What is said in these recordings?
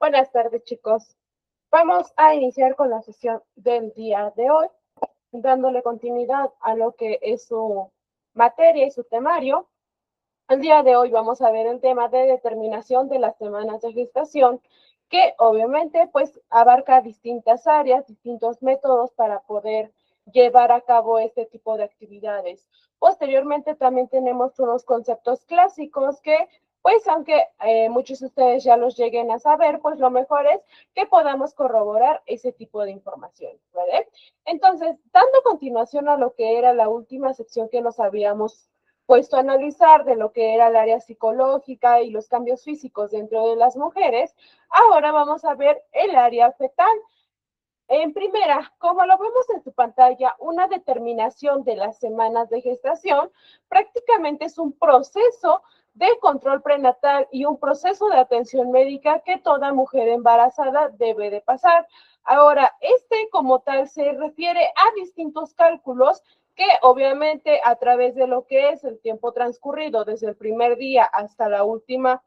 Buenas tardes, chicos. Vamos a iniciar con la sesión del día de hoy, dándole continuidad a lo que es su materia y su temario. El día de hoy vamos a ver el tema de determinación de las semanas de gestación, que obviamente pues abarca distintas áreas, distintos métodos para poder llevar a cabo este tipo de actividades. Posteriormente también tenemos unos conceptos clásicos que pues aunque muchos de ustedes ya los lleguen a saber, pues lo mejor es que podamos corroborar ese tipo de información, ¿vale? Entonces, dando continuación a lo que era la última sección que nos habíamos puesto a analizar de lo que era el área psicológica y los cambios físicos dentro de las mujeres, ahora vamos a ver el área fetal. En primera, como lo vemos en su pantalla, una determinación de las semanas de gestación prácticamente es un proceso de control prenatal y un proceso de atención médica que toda mujer embarazada debe de pasar. Ahora, este como tal se refiere a distintos cálculos que obviamente a través de lo que es el tiempo transcurrido desde el primer día hasta la última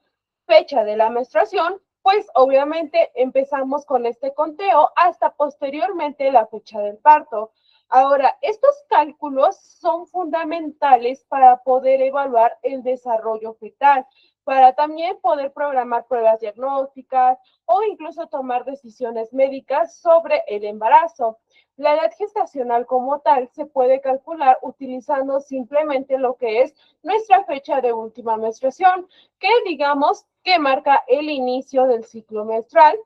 fecha de la menstruación, pues obviamente empezamos con este conteo hasta posteriormente la fecha del parto. Ahora, estos cálculos son fundamentales para poder evaluar el desarrollo fetal, para también poder programar pruebas diagnósticas o incluso tomar decisiones médicas sobre el embarazo. La edad gestacional como tal se puede calcular utilizando simplemente lo que es nuestra fecha de última menstruación, que digamos que marca el inicio del ciclo menstrual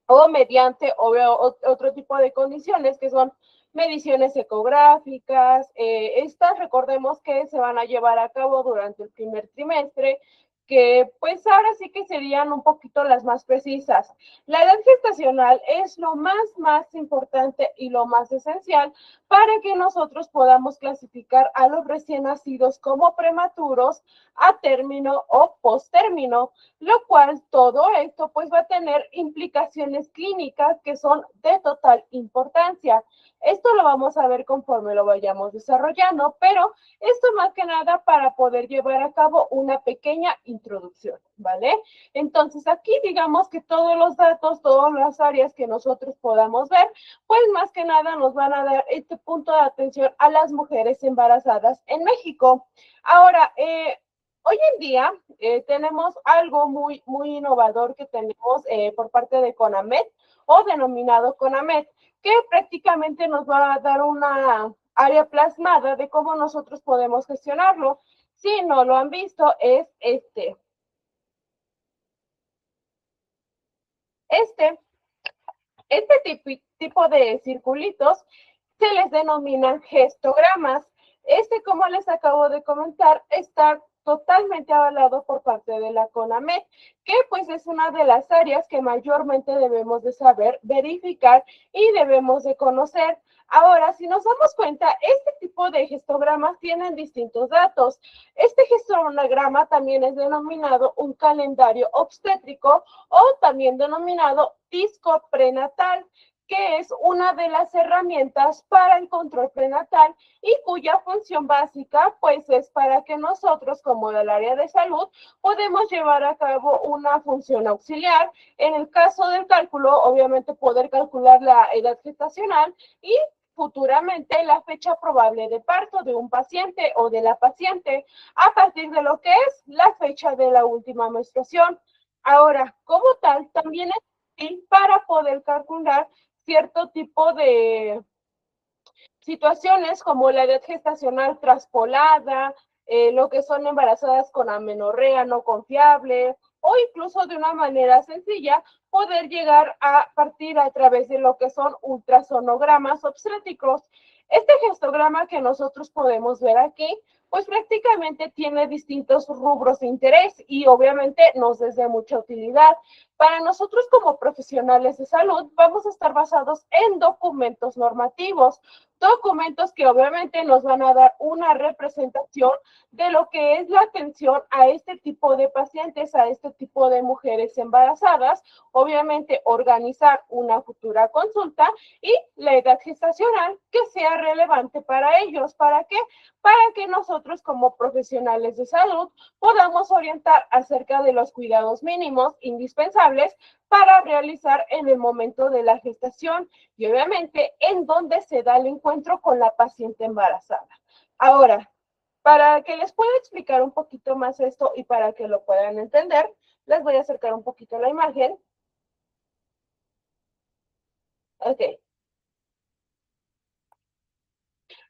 o mediante otro tipo de condiciones que son mediciones ecográficas. Estas recordemos que se van a llevar a cabo durante el primer trimestre, que pues ahora sí que serían un poquito las más precisas. La edad gestacional es lo más importante y lo más esencial para que nosotros podamos clasificar a los recién nacidos como prematuros, a término o postérmino, lo cual todo esto pues va a tener implicaciones clínicas que son de total importancia. Esto lo vamos a ver conforme lo vayamos desarrollando, pero esto más que nada para poder llevar a cabo una pequeña introducción, ¿vale? Entonces aquí digamos que todos los datos, todas las áreas que nosotros podamos ver, pues más que nada nos van a dar este punto de atención a las mujeres embarazadas en México. Ahora, hoy en día tenemos algo muy innovador que tenemos por parte de CONAMED o denominado CONAMED, que prácticamente nos va a dar una área plasmada de cómo nosotros podemos gestionarlo. Si no lo han visto, es este. Este tipo de circulitos se les denominan gestogramas. Como les acabo de comentar, está totalmente avalado por parte de la CONAMED, que pues es una de las áreas que mayormente debemos de saber, verificar y debemos de conocer. Ahora, si nos damos cuenta, este tipo de gestogramas tienen distintos datos. Este gestograma también es denominado un calendario obstétrico o también denominado disco prenatal, que es una de las herramientas para el control prenatal y cuya función básica pues es para que nosotros como del área de salud podemos llevar a cabo una función auxiliar. En el caso del cálculo, obviamente poder calcular la edad gestacional y futuramente la fecha probable de parto de un paciente o de la paciente a partir de lo que es la fecha de la última menstruación. Ahora, como tal, también es útil para poder calcular cierto tipo de situaciones como la edad gestacional traspolada, lo que son embarazadas con amenorrea no confiable o incluso de una manera sencilla poder llegar a partir a través de lo que son ultrasonogramas obstétricos. Este gestograma que nosotros podemos ver aquí, pues prácticamente tiene distintos rubros de interés y obviamente nos es de mucha utilidad. Para nosotros como profesionales de salud vamos a estar basados en documentos normativos, documentos que obviamente nos van a dar una representación de lo que es la atención a este tipo de pacientes, a este tipo de mujeres embarazadas, obviamente organizar una futura consulta y la edad gestacional que sea relevante para ellos. ¿Para qué? Para que nosotros como profesionales de salud podamos orientar acerca de los cuidados mínimos indispensables favorables para realizar en el momento de la gestación y obviamente en donde se da el encuentro con la paciente embarazada. Ahora, para que les pueda explicar un poquito más esto y para que lo puedan entender, les voy a acercar un poquito la imagen. Ok.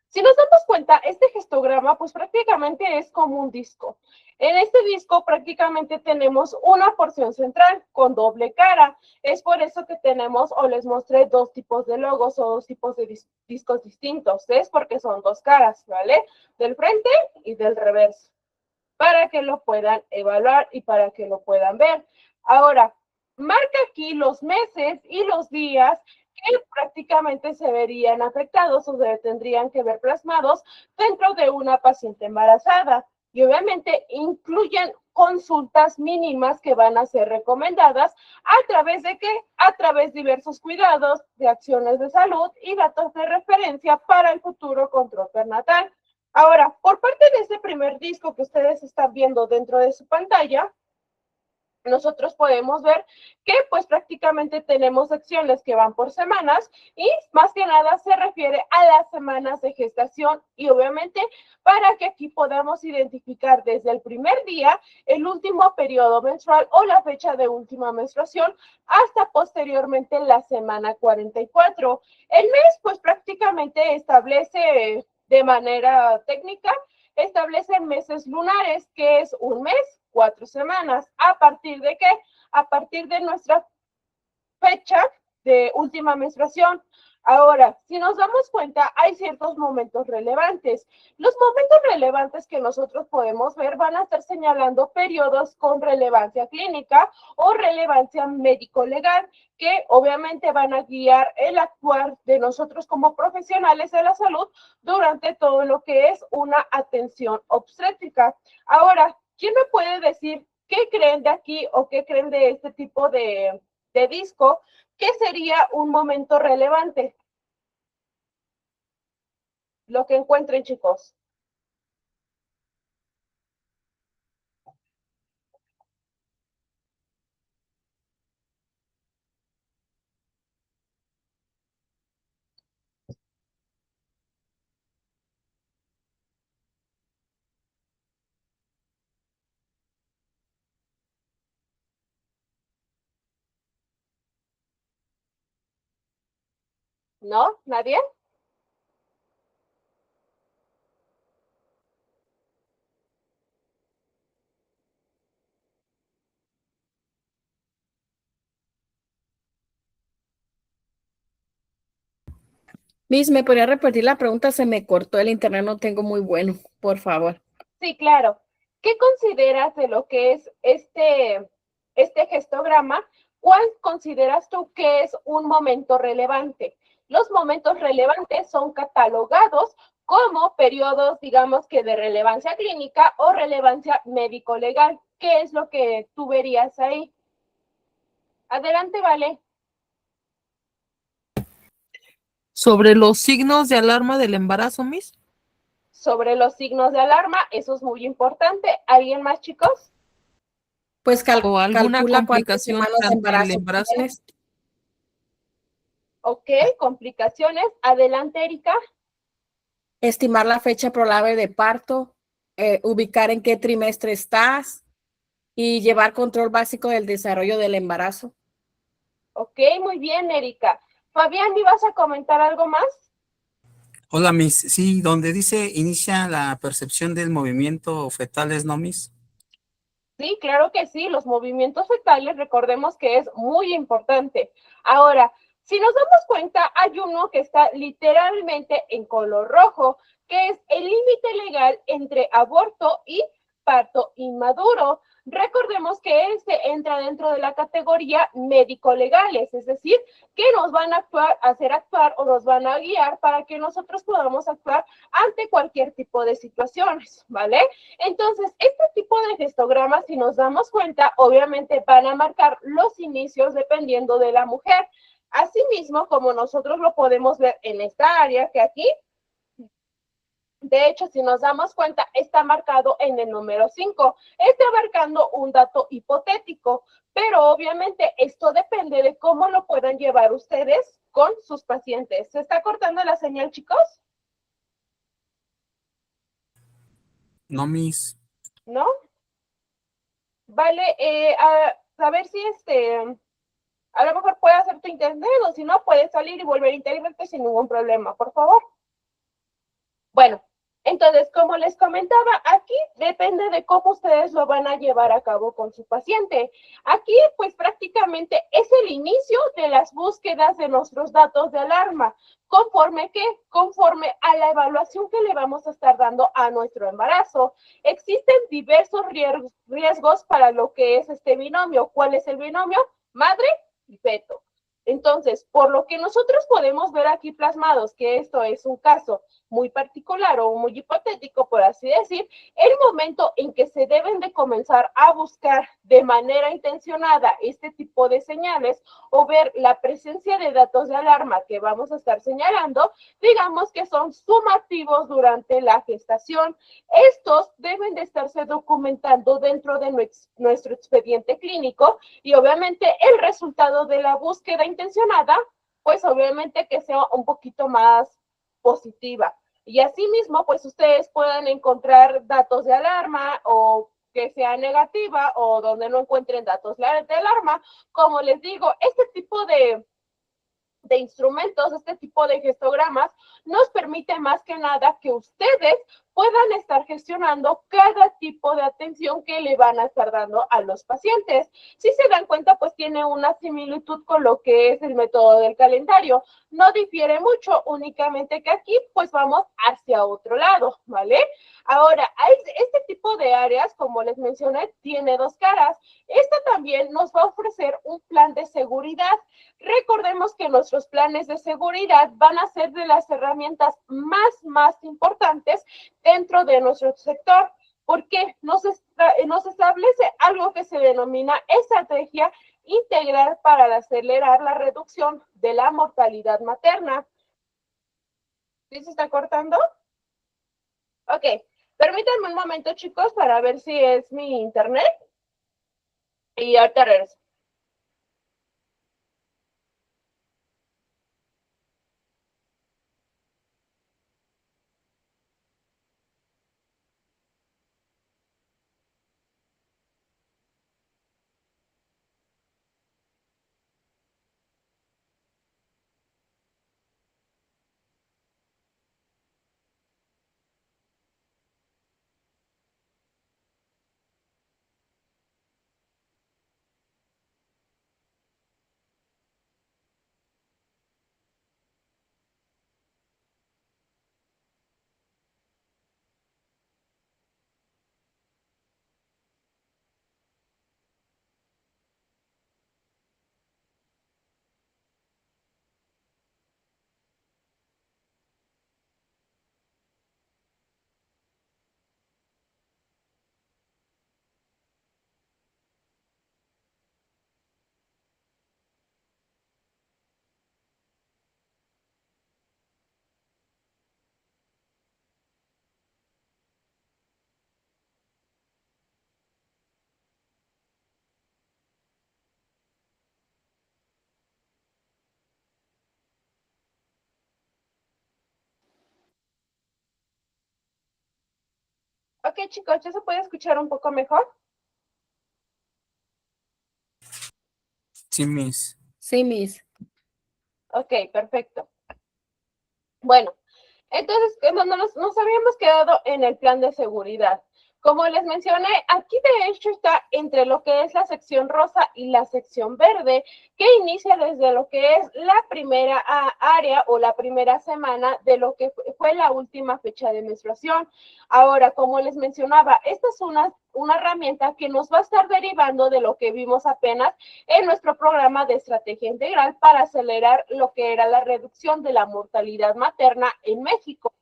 Si nos damos cuenta, este gestograma pues prácticamente es como un disco. En este disco prácticamente tenemos una porción central con doble cara. Es por eso que tenemos o les mostré dos tipos de logos o dos tipos de discos distintos. Es porque son dos caras, ¿vale? Del frente y del reverso. Para que lo puedan evaluar y para que lo puedan ver. Ahora, marca aquí los meses y los días que prácticamente se verían afectados o se tendrían que ver plasmados dentro de una paciente embarazada. Y obviamente incluyen consultas mínimas que van a ser recomendadas a través de qué? A través de diversos cuidados, de acciones de salud y datos de referencia para el futuro control perinatal. Ahora, por parte de este primer disco que ustedes están viendo dentro de su pantalla, nosotros podemos ver que pues prácticamente tenemos secciones que van por semanas y más que nada se refiere a las semanas de gestación y obviamente para que aquí podamos identificar desde el primer día el último periodo menstrual o la fecha de última menstruación hasta posteriormente la semana 44. El mes pues prácticamente establece de manera técnica establecen meses lunares, que es un mes, 4 semanas. ¿A partir de qué? A partir de nuestra fecha de última menstruación. Ahora, si nos damos cuenta, hay ciertos momentos relevantes. Los momentos relevantes que nosotros podemos ver van a estar señalando periodos con relevancia clínica o relevancia médico-legal, que obviamente van a guiar el actuar de nosotros como profesionales de la salud durante todo lo que es una atención obstétrica. Ahora, ¿quién me puede decir qué creen de aquí o qué creen de este tipo de disco? ¿Qué sería un momento relevante? Lo que encuentren, chicos. ¿No? ¿Nadie? Miss, ¿me podría repetir la pregunta? Se me cortó el internet, no tengo muy bueno, por favor. Sí, claro. ¿Qué consideras de lo que es este gestograma? ¿Cuál consideras tú que es un momento relevante? Los momentos relevantes son catalogados como periodos, digamos que de relevancia clínica o relevancia médico-legal. ¿Qué es lo que tú verías ahí? Adelante, Vale. Sobre los signos de alarma del embarazo, Miss. Sobre los signos de alarma, eso es muy importante. ¿Alguien más, chicos? Pues O alguna calcula cuántas complicación semanas de durante el embarazo embarazo. tienes. Ok, complicaciones. Adelante, Erika. Estimar la fecha probable de parto, ubicar en qué trimestre estás y llevar control básico del desarrollo del embarazo. Ok, muy bien, Erika. Fabián, ¿me vas a comentar algo más? Hola, Miss. Sí, donde dice inicia la percepción del movimiento fetales, ¿no, Miss? Sí, claro que sí. Los movimientos fetales, recordemos que es muy importante. Ahora, si nos damos cuenta, hay uno que está literalmente en color rojo, que es el límite legal entre aborto y parto inmaduro. Recordemos que este entra dentro de la categoría médico-legales, es decir, que nos van a hacer actuar o nos van a guiar para que nosotros podamos actuar ante cualquier tipo de situaciones, ¿vale? Entonces, este tipo de gestogramas, si nos damos cuenta, obviamente van a marcar los inicios dependiendo de la mujer. Asimismo, como nosotros lo podemos ver en esta área que aquí De hecho, si nos damos cuenta, está marcado en el número 5. Está marcando un dato hipotético, pero obviamente esto depende de cómo lo puedan llevar ustedes con sus pacientes. ¿Se está cortando la señal, chicos? No, Miss. ¿No? Vale, a ver si a lo mejor puede hacer tu internet o si no, puedes salir y volver a integrarte sin ningún problema, por favor. Bueno, entonces, como les comentaba, aquí depende de cómo ustedes lo van a llevar a cabo con su paciente. Aquí, pues prácticamente es el inicio de las búsquedas de nuestros datos de alarma. ¿Conforme qué? Conforme a la evaluación que le vamos a estar dando a nuestro embarazo. Existen diversos riesgos para lo que es este binomio. ¿Cuál es el binomio? Madre y feto. Entonces, por lo que nosotros podemos ver aquí plasmados que esto es un caso muy particular o muy hipotético, por así decir, el momento en que se deben de comenzar a buscar de manera intencionada este tipo de señales o ver la presencia de datos de alarma que vamos a estar señalando, digamos que son sumativos durante la gestación. Estos deben de estarse documentando dentro de nuestro expediente clínico y obviamente el resultado de la búsqueda intencionada, pues obviamente que sea un poquito más positiva. Y asimismo, pues ustedes puedan encontrar datos de alarma o que sea negativa o donde no encuentren datos de alarma. Como les digo, este tipo de instrumentos, este tipo de gestogramas, nos permite más que nada que ustedes puedan estar gestionando cada tipo de atención que le van a estar dando a los pacientes. Si se dan cuenta, pues tiene una similitud con lo que es el método del calendario. No difiere mucho, únicamente que aquí pues vamos hacia otro lado, ¿vale? Ahora, este tipo de áreas, como les mencioné, tiene dos caras. Esta también nos va a ofrecer un plan de seguridad. Recordemos que nuestros planes de seguridad van a ser de las herramientas más importantes dentro de nuestro sector, porque nos establece algo que se denomina estrategia integral para acelerar la reducción de la mortalidad materna. ¿Sí se está cortando? Ok, permítanme un momento, chicos, para ver si es mi internet y ahorita regreso. Ok, chicos, ¿ya se puede escuchar un poco mejor? Sí, Miss. Sí, Miss. Ok, perfecto. Bueno, entonces, nos habíamos quedado en el plan de seguridad. Como les mencioné, aquí de hecho está entre lo que es la sección rosa y la sección verde, que inicia desde lo que es la primera área o la primera semana de lo que fue la última fecha de menstruación. Ahora, como les mencionaba, esta es una herramienta que nos va a estar derivando de lo que vimos apenas en nuestro programa de estrategia integral para acelerar lo que era la reducción de la mortalidad materna en México.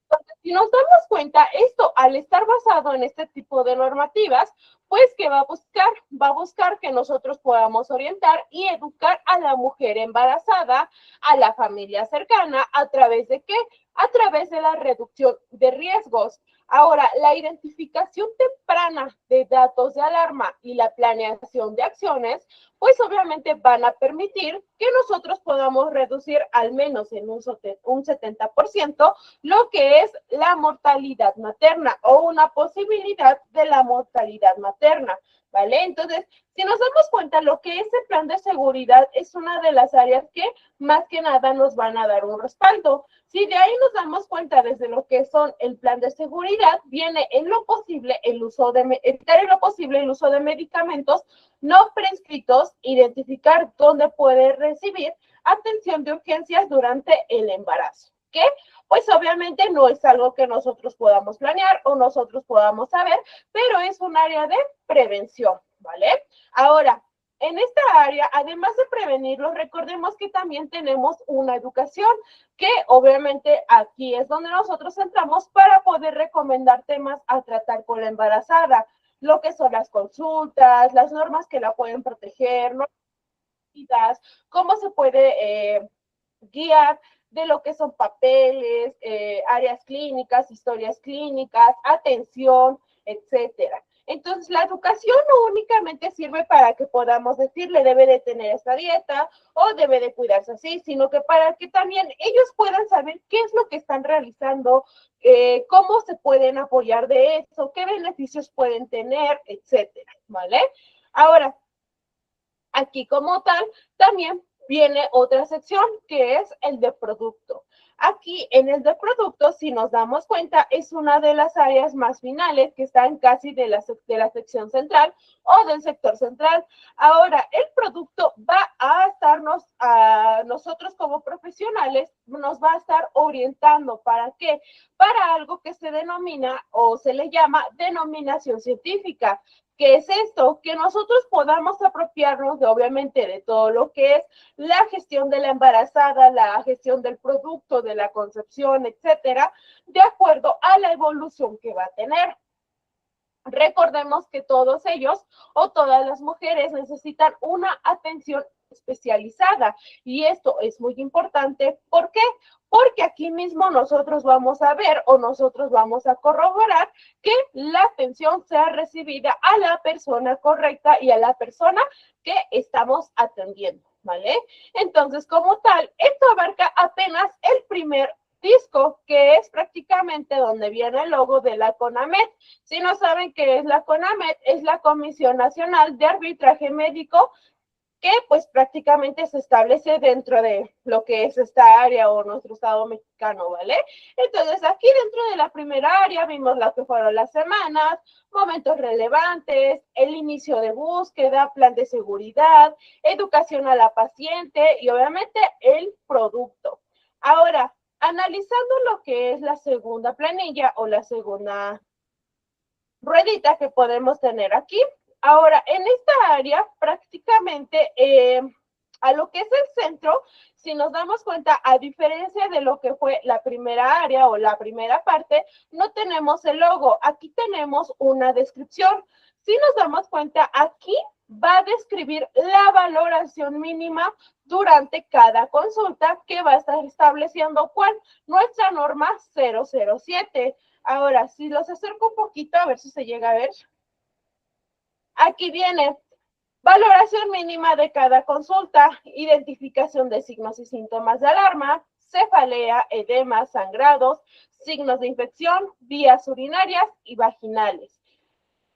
Entonces, si nos damos cuenta, esto al estar basado en este tipo de normativas, Pues, ¿qué va a buscar? Va a buscar que nosotros podamos orientar y educar a la mujer embarazada, a la familia cercana, ¿a través de qué? A través de la reducción de riesgos. Ahora, la identificación temprana de datos de alarma y la planeación de acciones, pues obviamente van a permitir que nosotros podamos reducir al menos en un 70% lo que es la mortalidad materna o una posibilidad de la mortalidad materna, ¿vale? Entonces, si nos damos cuenta, lo que es el plan de seguridad es una de las áreas que más que nada nos van a dar un respaldo. Si de ahí nos damos cuenta desde lo que son el plan de seguridad, viene en lo posible el uso de, evitar en lo posible el uso de medicamentos no prescritos, identificar dónde puede recibir atención de urgencias durante el embarazo. ¿Qué? Pues obviamente no es algo que nosotros podamos planear o nosotros podamos saber, pero es un área de prevención, ¿vale? Ahora, en esta área, además de prevenirlo, recordemos que también tenemos una educación, que obviamente aquí es donde nosotros entramos para poder recomendar temas a tratar con la embarazada, lo que son las consultas, las normas que la pueden proteger, ¿no? Cómo se puede guiar de lo que son papeles, áreas clínicas, historias clínicas, atención, etcétera. Entonces, la educación no únicamente sirve para que podamos decirle debe de tener esta dieta o debe de cuidarse así, sino que para que también ellos puedan saber qué es lo que están realizando, cómo se pueden apoyar de eso, qué beneficios pueden tener, etcétera, ¿vale? Ahora, aquí como tal, también viene otra sección que es el de producto. Aquí en el de producto, si nos damos cuenta, es una de las áreas más finales que están casi de la sección central o del sector central. Ahora, el producto va a estarnos, a nosotros como profesionales, nos va a estar orientando. ¿Para qué? Para algo que se denomina o se le llama denominación científica. ¿Qué es esto? Que nosotros podamos apropiarnos de, obviamente, de todo lo que es la gestión de la embarazada, la gestión del producto, de la concepción, etcétera, de acuerdo a la evolución que va a tener. Recordemos que todos ellos o todas las mujeres necesitan una atención especializada y esto es muy importante. ¿Por qué? Porque aquí mismo nosotros vamos a ver o nosotros vamos a corroborar que la atención sea recibida a la persona correcta y a la persona que estamos atendiendo, ¿vale? Entonces, como tal, esto abarca apenas el primer disco, que es prácticamente donde viene el logo de la CONAMED. Si no saben qué es la CONAMED, es la Comisión Nacional de Arbitraje Médico, que pues prácticamente se establece dentro de lo que es esta área o nuestro estado mexicano, ¿vale? Entonces aquí dentro de la primera área vimos lo que fueron las semanas, momentos relevantes, el inicio de búsqueda, plan de seguridad, educación a la paciente y obviamente el producto. Ahora, analizando lo que es la segunda planilla o la segunda ruedita que podemos tener aquí. Ahora, en esta área, prácticamente a lo que es el centro, si nos damos cuenta, a diferencia de lo que fue la primera área o la primera parte, no tenemos el logo. Aquí tenemos una descripción. Si nos damos cuenta, aquí va a describir la valoración mínima durante cada consulta que va a estar estableciendo cuál, nuestra norma 007. Ahora, si los acerco un poquito, a ver si se llega a ver. Aquí viene valoración mínima de cada consulta, identificación de signos y síntomas de alarma, cefalea, edema, sangrados, signos de infección, vías urinarias y vaginales.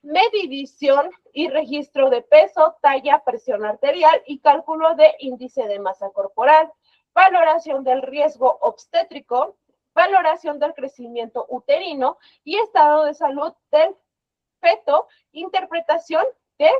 Medición y registro de peso, talla, presión arterial y cálculo de índice de masa corporal. Valoración del riesgo obstétrico, valoración del crecimiento uterino y estado de salud del feto, interpretación de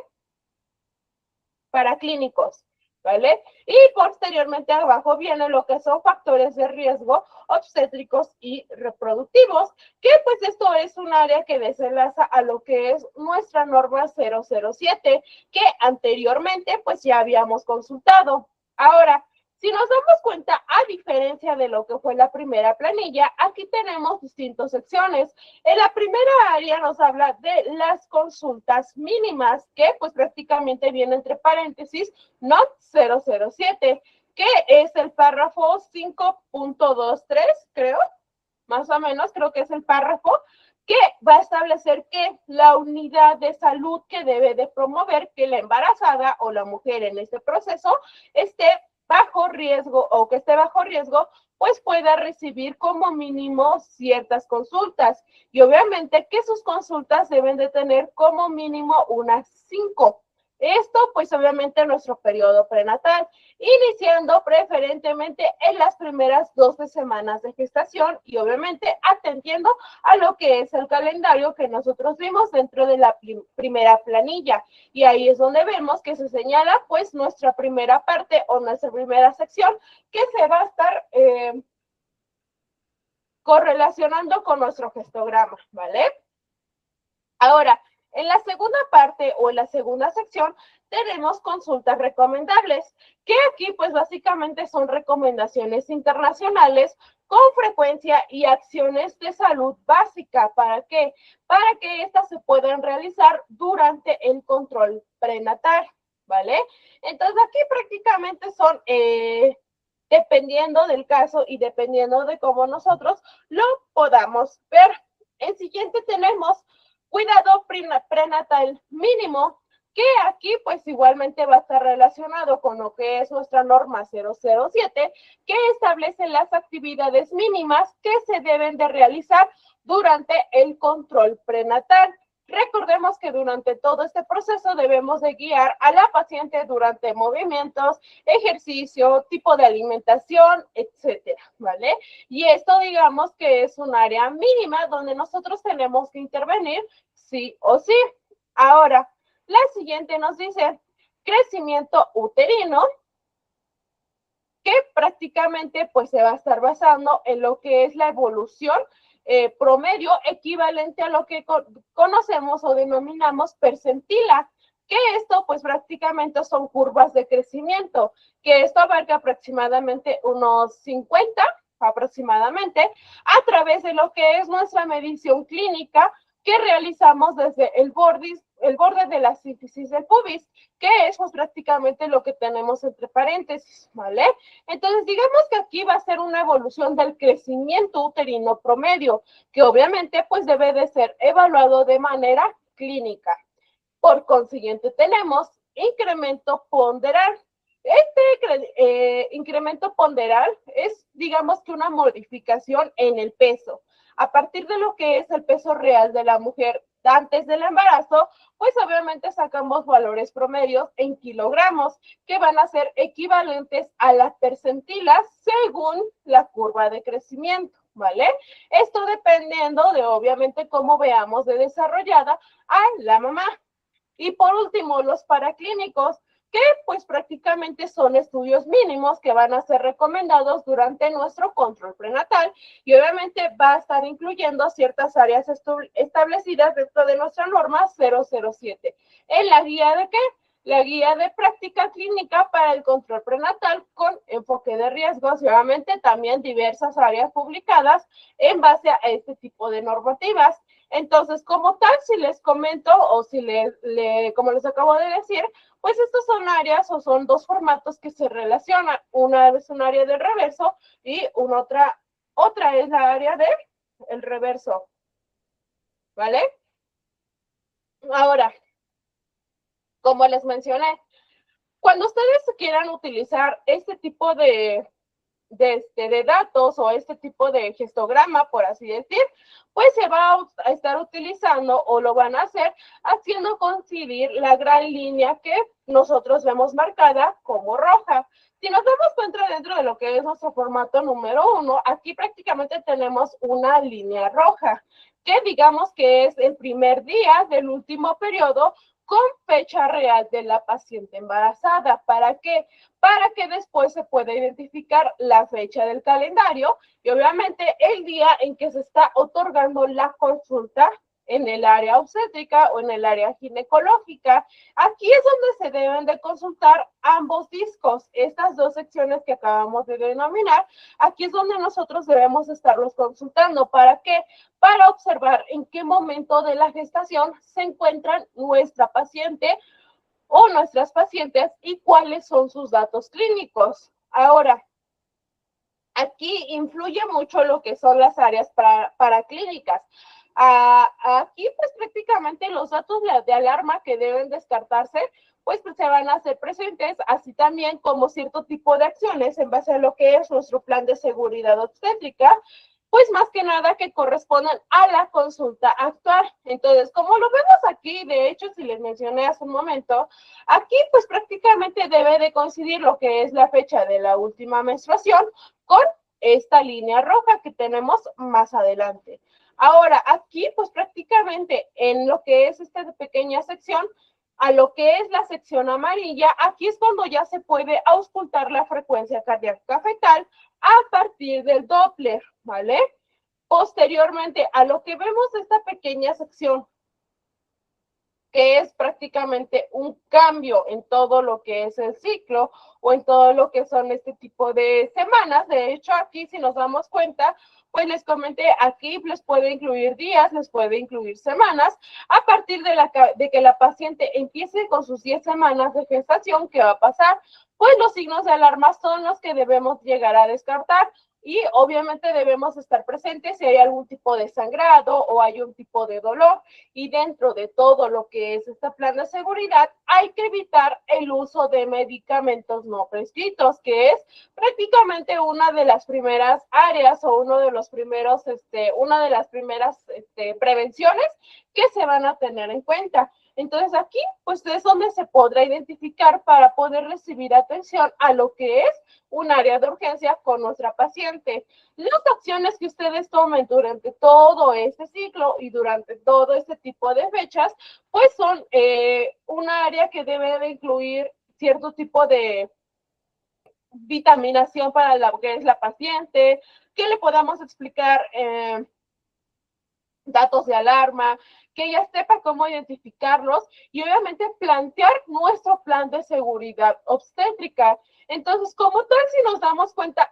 paraclínicos, ¿vale? Y posteriormente abajo viene lo que son factores de riesgo obstétricos y reproductivos, que pues esto es un área que desenlaza a lo que es nuestra norma 007, que anteriormente pues ya habíamos consultado. Ahora, Si nos damos cuenta, a diferencia de lo que fue la primera planilla, aquí tenemos distintas secciones. En la primera área nos habla de las consultas mínimas, que pues prácticamente viene entre paréntesis, NOT 007, que es el párrafo 5.23, creo, más o menos, creo que es el párrafo, que va a establecer que la unidad de salud que debe de promover que la embarazada o la mujer en este proceso esté bajo riesgo o que esté bajo riesgo, pues pueda recibir como mínimo ciertas consultas. Y obviamente que sus consultas deben de tener como mínimo unas 5. Esto, pues obviamente en nuestro periodo prenatal, iniciando preferentemente en las primeras 12 semanas de gestación y obviamente atendiendo a lo que es el calendario que nosotros vimos dentro de la primera planilla. Y ahí es donde vemos que se señala pues nuestra primera parte o nuestra primera sección que se va a estar correlacionando con nuestro gestograma, ¿vale? Ahora, en la segunda parte o en la segunda sección tenemos consultas recomendables, que aquí pues básicamente son recomendaciones internacionales con frecuencia y acciones de salud básica. ¿Para qué? Para que estas se puedan realizar durante el control prenatal, ¿vale? Entonces aquí prácticamente son, dependiendo del caso y dependiendo de cómo nosotros lo podamos ver. En siguiente tenemos cuidado prenatal mínimo, que aquí pues igualmente va a estar relacionado con lo que es nuestra norma 007, que establece las actividades mínimas que se deben de realizar durante el control prenatal. Recordemos que durante todo este proceso debemos de guiar a la paciente durante movimientos, ejercicio, tipo de alimentación, etcétera, ¿vale? Y esto digamos que es un área mínima donde nosotros tenemos que intervenir sí o sí. Ahora, la siguiente nos dice crecimiento uterino, que prácticamente pues se va a estar basando en lo que es la evolución promedio equivalente a lo que conocemos o denominamos percentila, que esto pues prácticamente son curvas de crecimiento, que esto abarca aproximadamente unos 50 aproximadamente a través de lo que es nuestra medición clínica que realizamos desde el borde de la sínfisis del pubis, que es pues prácticamente lo que tenemos entre paréntesis, ¿vale? Entonces, digamos que aquí va a ser una evolución del crecimiento uterino promedio, que obviamente pues debe de ser evaluado de manera clínica. Por consiguiente, tenemos incremento ponderal. Este incremento ponderal es, digamos que una modificación en el peso. A partir de lo que es el peso real de la mujer antes del embarazo, pues obviamente sacamos valores promedios en kilogramos que van a ser equivalentes a las percentilas según la curva de crecimiento, ¿vale? Esto dependiendo de obviamente cómo veamos de desarrollada a la mamá. Y por último, los paraclínicos, que pues prácticamente son estudios mínimos que van a ser recomendados durante nuestro control prenatal y obviamente va a estar incluyendo ciertas áreas establecidas dentro de nuestra norma 007. ¿En la guía de qué? La guía de práctica clínica para el control prenatal con enfoque de riesgos y obviamente también diversas áreas publicadas en base a este tipo de normativas. Entonces, como tal, si les comento o si como les acabo de decir, pues estas son áreas o son dos formatos que se relacionan. Una es un área del reverso y otra es la área del reverso. ¿Vale? Ahora, como les mencioné, cuando ustedes quieran utilizar este tipo de datos o este tipo de histograma, por así decir, pues se va a estar utilizando o lo van a hacer haciendo coincidir la gran línea que nosotros vemos marcada como roja. Si nos damos cuenta dentro de lo que es nuestro formato número 1, aquí prácticamente tenemos una línea roja, que digamos que es el primer día del último periodo con fecha real de la paciente embarazada. ¿Para qué? Para que después se pueda identificar la fecha del calendario y obviamente el día en que se está otorgando la consulta en el área obstétrica o en el área ginecológica. Aquí es donde se deben de consultar ambos discos, estas dos secciones que acabamos de denominar. Aquí es donde nosotros debemos estarlos consultando. ¿Para qué? Para observar en qué momento de la gestación se encuentran nuestra paciente o nuestras pacientes y cuáles son sus datos clínicos. Ahora, aquí influye mucho lo que son las áreas para clínicas. Aquí, pues prácticamente los datos de alarma que deben descartarse, pues se van a hacer presentes, así también como cierto tipo de acciones en base a lo que es nuestro plan de seguridad obstétrica, pues más que nada que correspondan a la consulta actual. Entonces, como lo vemos aquí, de hecho, si les mencioné hace un momento, aquí pues prácticamente debe de coincidir lo que es la fecha de la última menstruación con esta línea roja que tenemos más adelante. Ahora, aquí pues prácticamente en lo que es esta pequeña sección, a lo que es la sección amarilla, aquí es cuando ya se puede auscultar la frecuencia cardíaca fetal a partir del Doppler, ¿vale? Posteriormente, a lo que vemos de esta pequeña sección, que es prácticamente un cambio en todo lo que es el ciclo o en todo lo que son este tipo de semanas. De hecho, aquí si nos damos cuenta, pues les comenté, aquí les puede incluir días, les puede incluir semanas. A partir de que la paciente empiece con sus 10 semanas de gestación, ¿qué va a pasar? Pues los signos de alarma son los que debemos llegar a descartar. Y obviamente debemos estar presentes si hay algún tipo de sangrado o hay un tipo de dolor. Y dentro de todo lo que es este plan de seguridad, hay que evitar el uso de medicamentos no prescritos, que es prácticamente una de las primeras áreas o uno de los primeros, una de las primeras prevenciones que se van a tener en cuenta. Entonces aquí, pues es donde se podrá identificar para poder recibir atención a lo que es un área de urgencia con nuestra paciente. Las acciones que ustedes tomen durante todo este ciclo y durante todo este tipo de fechas, pues son un área que debe de incluir cierto tipo de vitaminación para la que es la paciente, que le podamos explicar datos de alarma, que ella sepa cómo identificarlos y obviamente plantear nuestro plan de seguridad obstétrica. Entonces, como tal, si nos damos cuenta,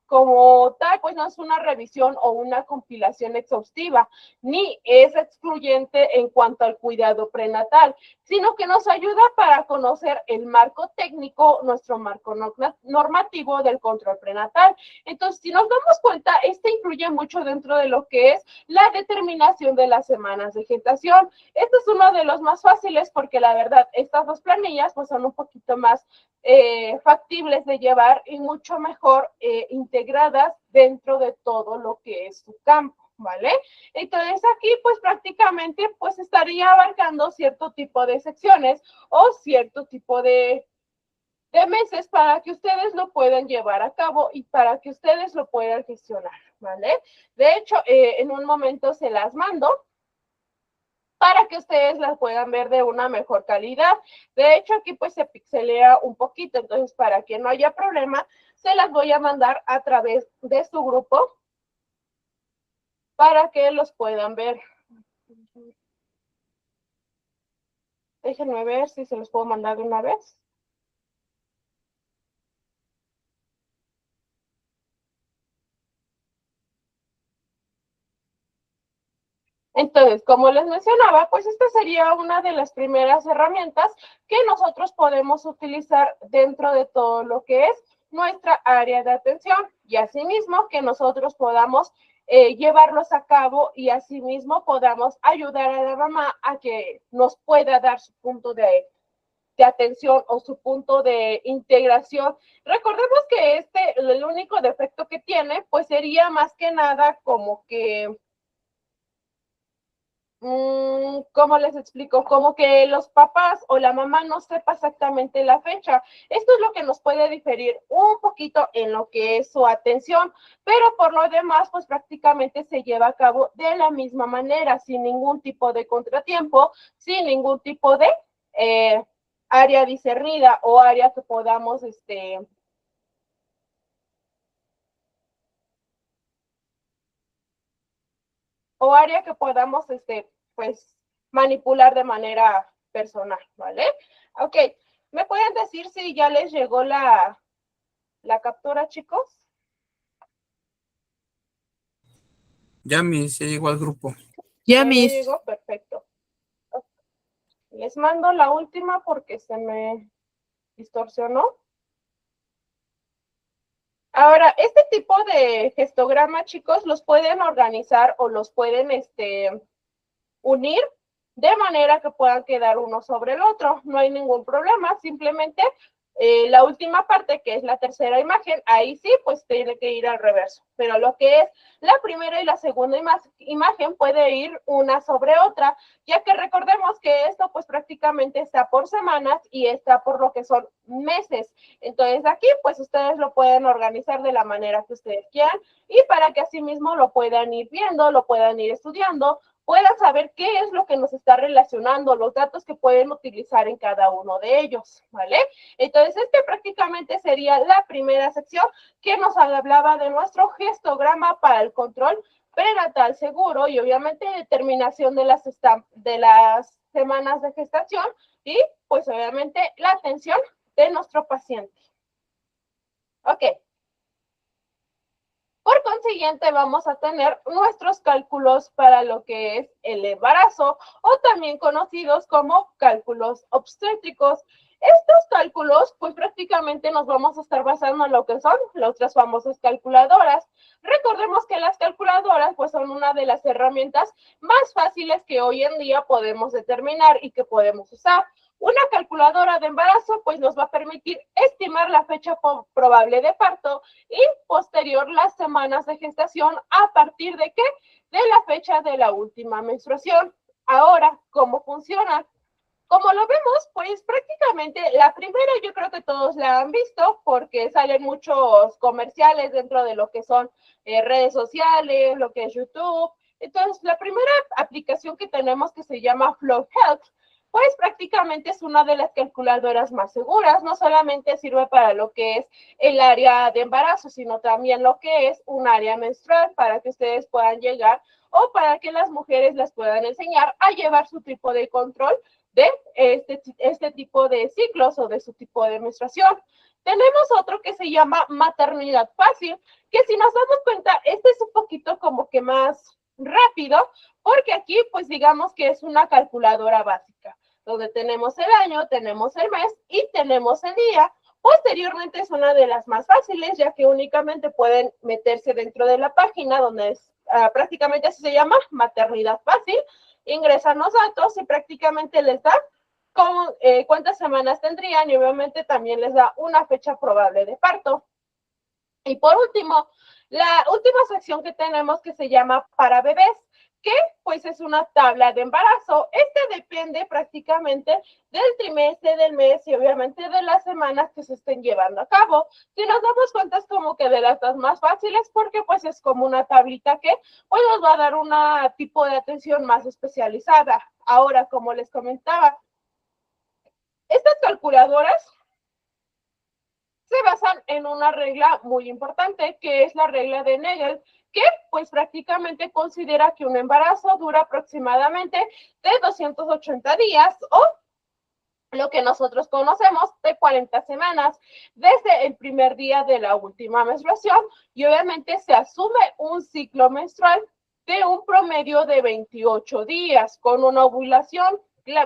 como tal, pues no es una revisión o una compilación exhaustiva, ni es excluyente en cuanto al cuidado prenatal, sino que nos ayuda para conocer el marco técnico, nuestro marco normativo del control prenatal. Entonces, si nos damos cuenta, incluye mucho dentro de lo que es la determinación de las semanas de gestación. Este es uno de los más fáciles porque la verdad, estas dos planillas pues son un poquito más factibles de llevar y mucho mejor integradas dentro de todo lo que es su campo, ¿vale? Entonces aquí pues prácticamente pues estaría abarcando cierto tipo de secciones o cierto tipo de meses para que ustedes lo puedan llevar a cabo y para que ustedes lo puedan gestionar, ¿vale? De hecho, en un momento se las mando para que ustedes las puedan ver de una mejor calidad. De hecho, aquí pues se pixelea un poquito, entonces para que no haya problema, se las voy a mandar a través de su grupo para que los puedan ver. Déjenme ver si se los puedo mandar de una vez. Entonces, como les mencionaba, pues esta sería una de las primeras herramientas que nosotros podemos utilizar dentro de todo lo que es nuestra área de atención y asimismo que nosotros podamos llevarlos a cabo y asimismo podamos ayudar a la mamá a que nos pueda dar su punto de atención o su punto de integración. Recordemos que el único defecto que tiene, pues sería más que nada como que ¿cómo les explico? Como que los papás o la mamá no sepa exactamente la fecha. Esto es lo que nos puede diferir un poquito en lo que es su atención, pero por lo demás, pues prácticamente se lleva a cabo de la misma manera, sin ningún tipo de contratiempo, sin ningún tipo de área discernida o área que podamos, o área que podamos, pues, manipular de manera personal, ¿vale? Ok, ¿me pueden decir si ya les llegó la captura, chicos? Ya, Miss, ya llegó al grupo. Ya, ¿Ya Miss. llegó? Perfecto. Les mando la última porque se me distorsionó. Ahora, este tipo de histograma, chicos, los pueden organizar o los pueden unir de manera que puedan quedar uno sobre el otro. No hay ningún problema, simplemente la última parte, que es la tercera imagen, ahí sí, pues tiene que ir al reverso. Pero lo que es la primera y la segunda imagen puede ir una sobre otra, ya que recordemos que esto pues prácticamente está por semanas y está por lo que son meses. Entonces aquí pues ustedes lo pueden organizar de la manera que ustedes quieran y para que así mismo lo puedan ir viendo, lo puedan ir estudiando, puedan saber qué es lo que nos está relacionando, los datos que pueden utilizar en cada uno de ellos, ¿vale? Entonces, prácticamente sería la primera sección que nos hablaba de nuestro histograma para el control prenatal seguro y obviamente determinación de las semanas de gestación y pues obviamente la atención de nuestro paciente. Ok. Por consiguiente, vamos a tener nuestros cálculos para lo que es el embarazo o también conocidos como cálculos obstétricos. Estos cálculos, pues prácticamente nos vamos a estar basando en lo que son las famosas calculadoras. Recordemos que las calculadoras, pues son una de las herramientas más fáciles que hoy en día podemos determinar y que podemos usar. Una calculadora de embarazo, pues nos va a permitir estimar la fecha probable de parto y posterior las semanas de gestación a partir de qué? De la fecha de la última menstruación. Ahora, ¿cómo funciona? Como lo vemos, pues prácticamente la primera yo creo que todos la han visto porque salen muchos comerciales dentro de lo que son redes sociales, lo que es YouTube. Entonces, la primera aplicación que tenemos que se llama Flow Health, pues prácticamente es una de las calculadoras más seguras. No solamente sirve para lo que es el área de embarazo, sino también lo que es un área menstrual para que ustedes puedan llegar o para que las mujeres les puedan enseñar a llevar su tipo de control de este tipo de ciclos o de su tipo de menstruación. Tenemos otro que se llama maternidad fácil, que si nos damos cuenta, este es un poquito como que más rápido, porque aquí pues digamos que es una calculadora básica, donde tenemos el año, tenemos el mes y tenemos el día. Posteriormente es una de las más fáciles, ya que únicamente pueden meterse dentro de la página, donde es prácticamente así se llama, maternidad fácil, ingresan los datos y prácticamente les da cuántas semanas tendrían y obviamente también les da una fecha probable de parto. Y por último, la última sección que tenemos que se llama para bebés, que pues es una tabla de embarazo. Depende prácticamente del trimestre, del mes y obviamente de las semanas que se estén llevando a cabo. Si nos damos cuenta es como que de las más fáciles porque pues es como una tablita que pues nos va a dar un tipo de atención más especializada. Ahora, como les comentaba, estas calculadoras se basan en una regla muy importante, que es la regla de Nagel, que pues prácticamente considera que un embarazo dura aproximadamente de 280 días o lo que nosotros conocemos de 40 semanas desde el primer día de la última menstruación y obviamente se asume un ciclo menstrual de un promedio de 28 días con una ovulación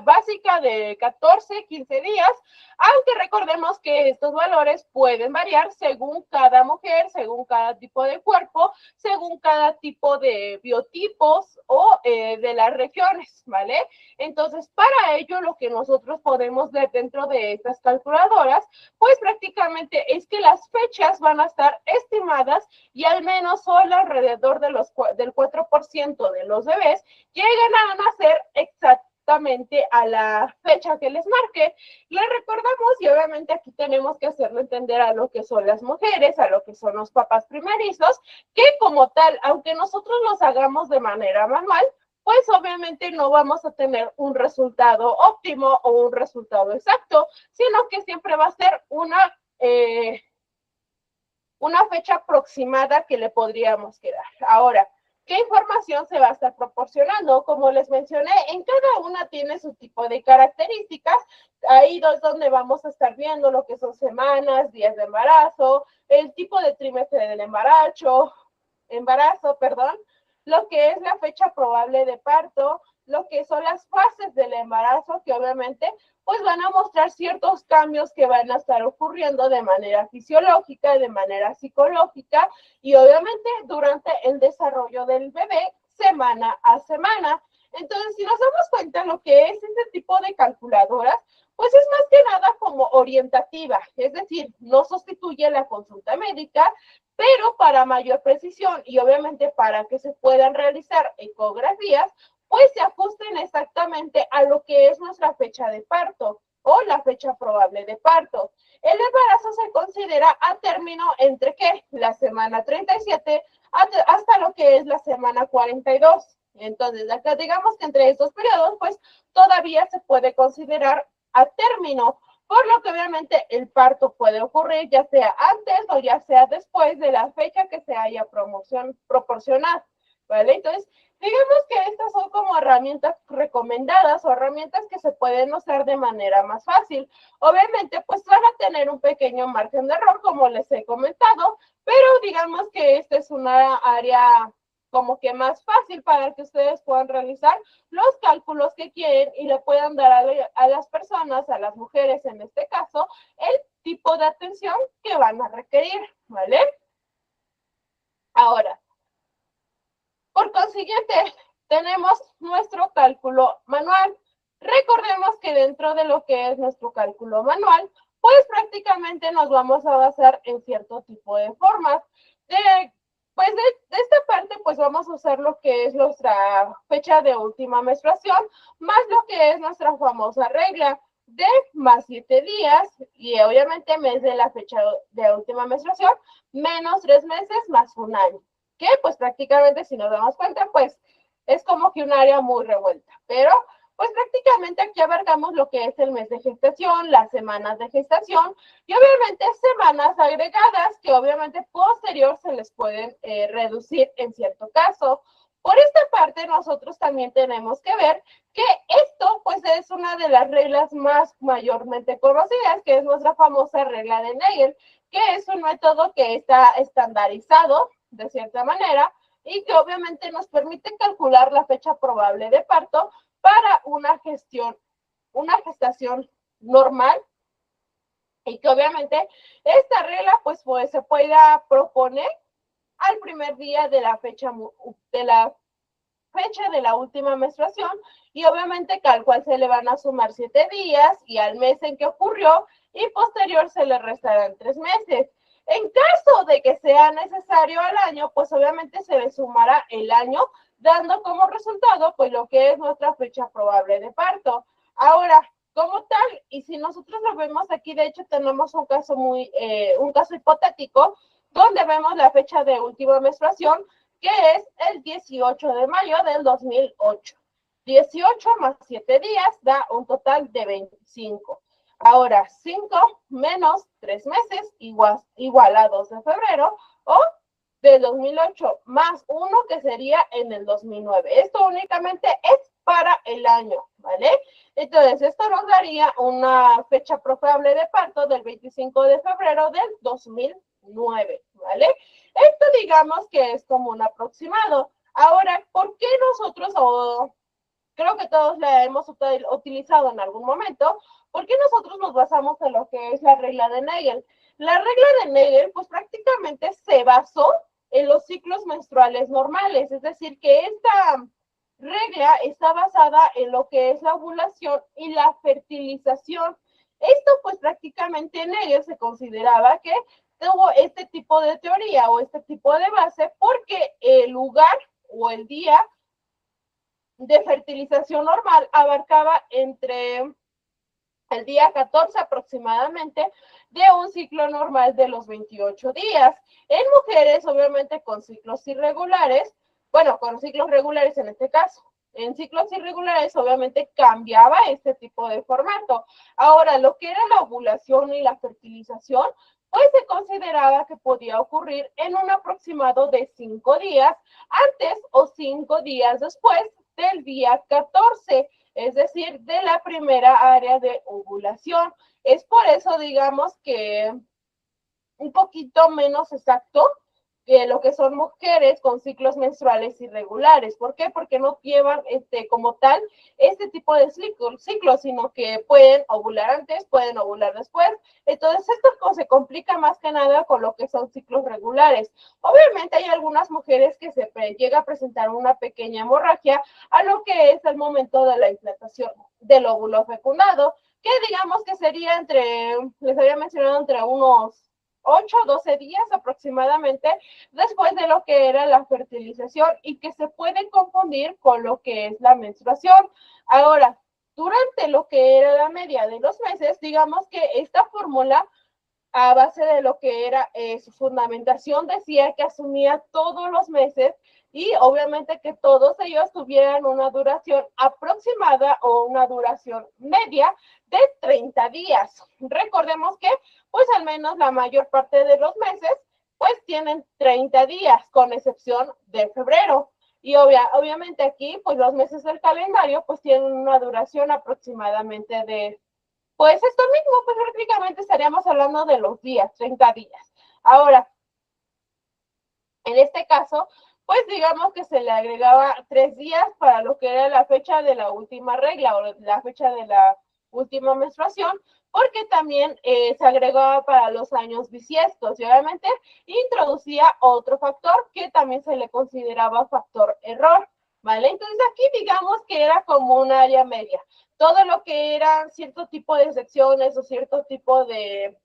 básica de 14, 15 días, aunque recordemos que estos valores pueden variar según cada mujer, según cada tipo de cuerpo, según cada tipo de biotipos o de las regiones, ¿vale? Entonces, para ello, lo que nosotros podemos ver dentro de estas calculadoras, pues prácticamente es que las fechas van a estar estimadas y al menos solo alrededor de del 4% de los bebés llegan a nacer exactamente a la fecha que les marque. Les recordamos y obviamente aquí tenemos que hacerlo entender a lo que son las mujeres, a lo que son los papás primerizos, que como tal, aunque nosotros los hagamos de manera manual, pues obviamente no vamos a tener un resultado óptimo o un resultado exacto, sino que siempre va a ser una fecha aproximada que le podríamos quedar. Ahora, ¿qué información se va a estar proporcionando? Como les mencioné, en cada una tiene su tipo de características. Ahí es donde vamos a estar viendo lo que son semanas, días de embarazo, el tipo de trimestre del embarazo, lo que es la fecha probable de parto, lo que son las fases del embarazo, que obviamente pues van a mostrar ciertos cambios que van a estar ocurriendo de manera fisiológica, de manera psicológica y obviamente durante el desarrollo del bebé semana a semana. Entonces, si nos damos cuenta lo que es este tipo de calculadoras, pues es más que nada como orientativa, es decir, no sustituye la consulta médica, pero para mayor precisión y obviamente para que se puedan realizar ecografías, pues se ajusten exactamente a lo que es nuestra fecha de parto o la fecha probable de parto. El embarazo se considera a término entre ¿qué? La semana 37 hasta lo que es la semana 42. Entonces, acá digamos que entre estos periodos, pues todavía se puede considerar a término, por lo que obviamente el parto puede ocurrir ya sea antes o ya sea después de la fecha que se haya proporcionado, ¿vale? Entonces, digamos que estas son como herramientas recomendadas o herramientas que se pueden usar de manera más fácil. Obviamente, pues van a tener un pequeño margen de error, como les he comentado, pero digamos que esta es una área como que más fácil para que ustedes puedan realizar los cálculos que quieren y le puedan dar a las personas, a las mujeres en este caso, el tipo de atención que van a requerir, ¿vale? Ahora, por consiguiente, tenemos nuestro cálculo manual. Recordemos que dentro de lo que es nuestro cálculo manual, pues prácticamente nos vamos a basar en cierto tipo de formas. Pues de esta parte, pues vamos a usar lo que es nuestra fecha de última menstruación, más lo que es nuestra famosa regla de más 7 días, y obviamente mes de la fecha de última menstruación, menos 3 meses más un año. Que pues prácticamente si nos damos cuenta, pues es como que un área muy revuelta, pero pues prácticamente aquí abarcamos lo que es el mes de gestación, las semanas de gestación y obviamente semanas agregadas que obviamente posterior se les pueden reducir en cierto caso. Por esta parte nosotros también tenemos que ver que esto pues es una de las reglas más mayormente conocidas, que es nuestra famosa regla de Nagel, que es un método que está estandarizado de cierta manera y que obviamente nos permite calcular la fecha probable de parto para una gestación normal y que obviamente esta regla pues se pueda proponer al primer día de la fecha de la última menstruación y obviamente que al cual se le van a sumar 7 días y al mes en que ocurrió y posterior se le restarán 3 meses. En caso de que sea necesario el año, pues obviamente se le sumará el año, dando como resultado pues lo que es nuestra fecha probable de parto. Ahora, como tal, y si nosotros lo vemos aquí, de hecho tenemos un caso hipotético, donde vemos la fecha de última menstruación, que es el 18 de mayo del 2008. 18 más 7 días da un total de 25. Ahora, 5 menos 3 meses igual a 2 de febrero o del 2008 más 1 que sería en el 2009. Esto únicamente es para el año, ¿vale? Entonces, esto nos daría una fecha probable de parto del 25 de febrero del 2009, ¿vale? Esto digamos que es como un aproximado. Ahora, ¿por qué nosotros, creo que todos la hemos utilizado en algún momento, ¿por qué nosotros nos basamos en lo que es la regla de Nagel? La regla de Nagel, pues prácticamente se basó en los ciclos menstruales normales, es decir, que esta regla está basada en lo que es la ovulación y la fertilización. Esto, pues prácticamente en Nagel se consideraba que tuvo este tipo de teoría o este tipo de base porque el lugar o el día de fertilización normal abarcaba entre el día 14 aproximadamente de un ciclo normal de los 28 días. En mujeres, obviamente, con ciclos irregulares, bueno, con ciclos regulares en este caso. En ciclos irregulares, obviamente, cambiaba este tipo de formato. Ahora, lo que era la ovulación y la fertilización, pues se consideraba que podía ocurrir en un aproximado de 5 días antes o 5 días después del día 14, es decir, de la primera área de ovulación. Es por eso, digamos, que un poquito menos exacto que lo que son mujeres con ciclos menstruales irregulares. ¿Por qué? Porque no llevan como tal este tipo de ciclos, sino que pueden ovular antes, pueden ovular después. Entonces, esto se complica más que nada con lo que son ciclos regulares. Obviamente hay algunas mujeres que se llega a presentar una pequeña hemorragia a lo que es el momento de la implantación del óvulo fecundado, que digamos que sería les había mencionado, entre unos 8 o 12 días aproximadamente después de lo que era la fertilización y que se puede confundir con lo que es la menstruación. Ahora, durante lo que era la media de los meses, digamos que esta fórmula, a base de lo que era su fundamentación, decía que asumía todos los meses y obviamente que todos ellos tuvieran una duración aproximada o una duración media de 30 días. Recordemos que pues al menos la mayor parte de los meses pues tienen 30 días, con excepción de febrero. Y obviamente aquí pues los meses del calendario pues tienen una duración aproximadamente de, pues esto mismo, pues prácticamente estaríamos hablando de los días, 30 días. Ahora, en este caso, pues digamos que se le agregaba 3 días para lo que era la fecha de la última regla o la fecha de la última menstruación, porque también se agregaba para los años bisiestos y obviamente introducía otro factor que también se le consideraba factor error, ¿vale? Entonces aquí digamos que era como un área media. Todo lo que era cierto tipo de secciones o cierto tipo de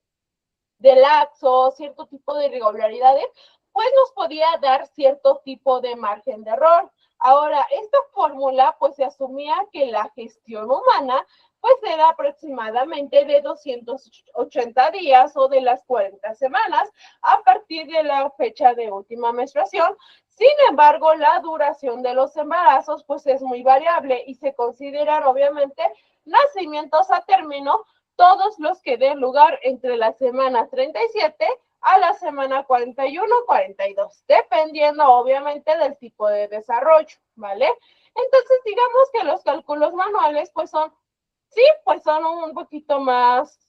lapsos, cierto tipo de irregularidades, pues nos podía dar cierto tipo de margen de error. Ahora, esta fórmula, pues se asumía que la gestión humana, pues era aproximadamente de 280 días o de las 40 semanas a partir de la fecha de última menstruación. Sin embargo, la duración de los embarazos, pues es muy variable y se consideran obviamente nacimientos a término todos los que den lugar entre la semana 37 a la semana 41-42, dependiendo obviamente del tipo de desarrollo, ¿vale? Entonces, digamos que los cálculos manuales, pues son, sí, pues son un poquito más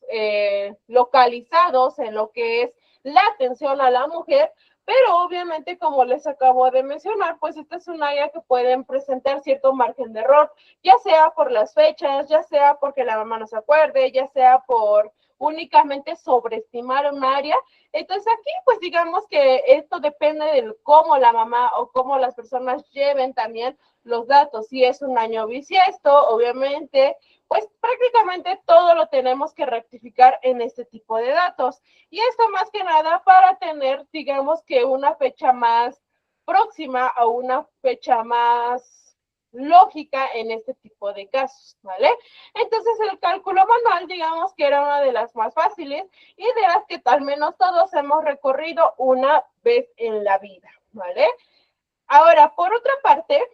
localizados en lo que es la atención a la mujer, pero obviamente, como les acabo de mencionar, pues esta es un área que pueden presentar cierto margen de error, ya sea por las fechas, ya sea porque la mamá no se acuerde, ya sea por únicamente sobreestimar un área. Entonces aquí, pues digamos que esto depende de cómo la mamá o cómo las personas lleven también los datos. Si es un año bisiesto, obviamente, pues prácticamente todo lo tenemos que rectificar en este tipo de datos. Y esto más que nada para tener, digamos que una fecha más próxima o una fecha más lógica en este tipo de casos, ¿vale? Entonces el cálculo manual, digamos que era una de las más fáciles y de las que al menos todos hemos recorrido una vez en la vida, ¿vale? Ahora, por otra parte,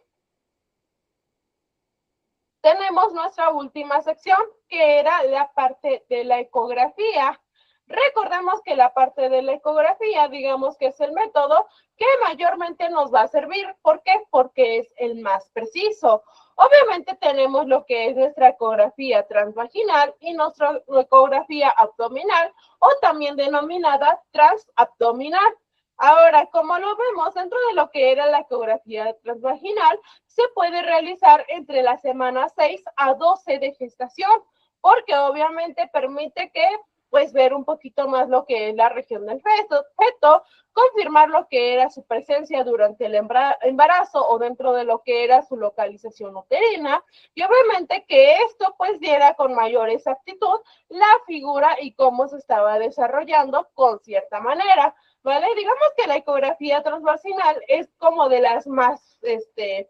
tenemos nuestra última sección, que era la parte de la ecografía. Recordemos que la parte de la ecografía, digamos que es el método que mayormente nos va a servir. ¿Por qué? Porque es el más preciso. Obviamente tenemos lo que es nuestra ecografía transvaginal y nuestra ecografía abdominal, o también denominada transabdominal. Ahora, como lo vemos dentro de lo que era la ecografía transvaginal, se puede realizar entre la semana 6 a 12 de gestación, porque obviamente permite que, pues, ver un poquito más lo que es la región del feto, confirmar lo que era su presencia durante el embarazo o dentro de lo que era su localización uterina, y obviamente que esto pues diera con mayor exactitud la figura y cómo se estaba desarrollando con cierta manera. ¿Vale? Digamos que la ecografía transvaginal es como de las más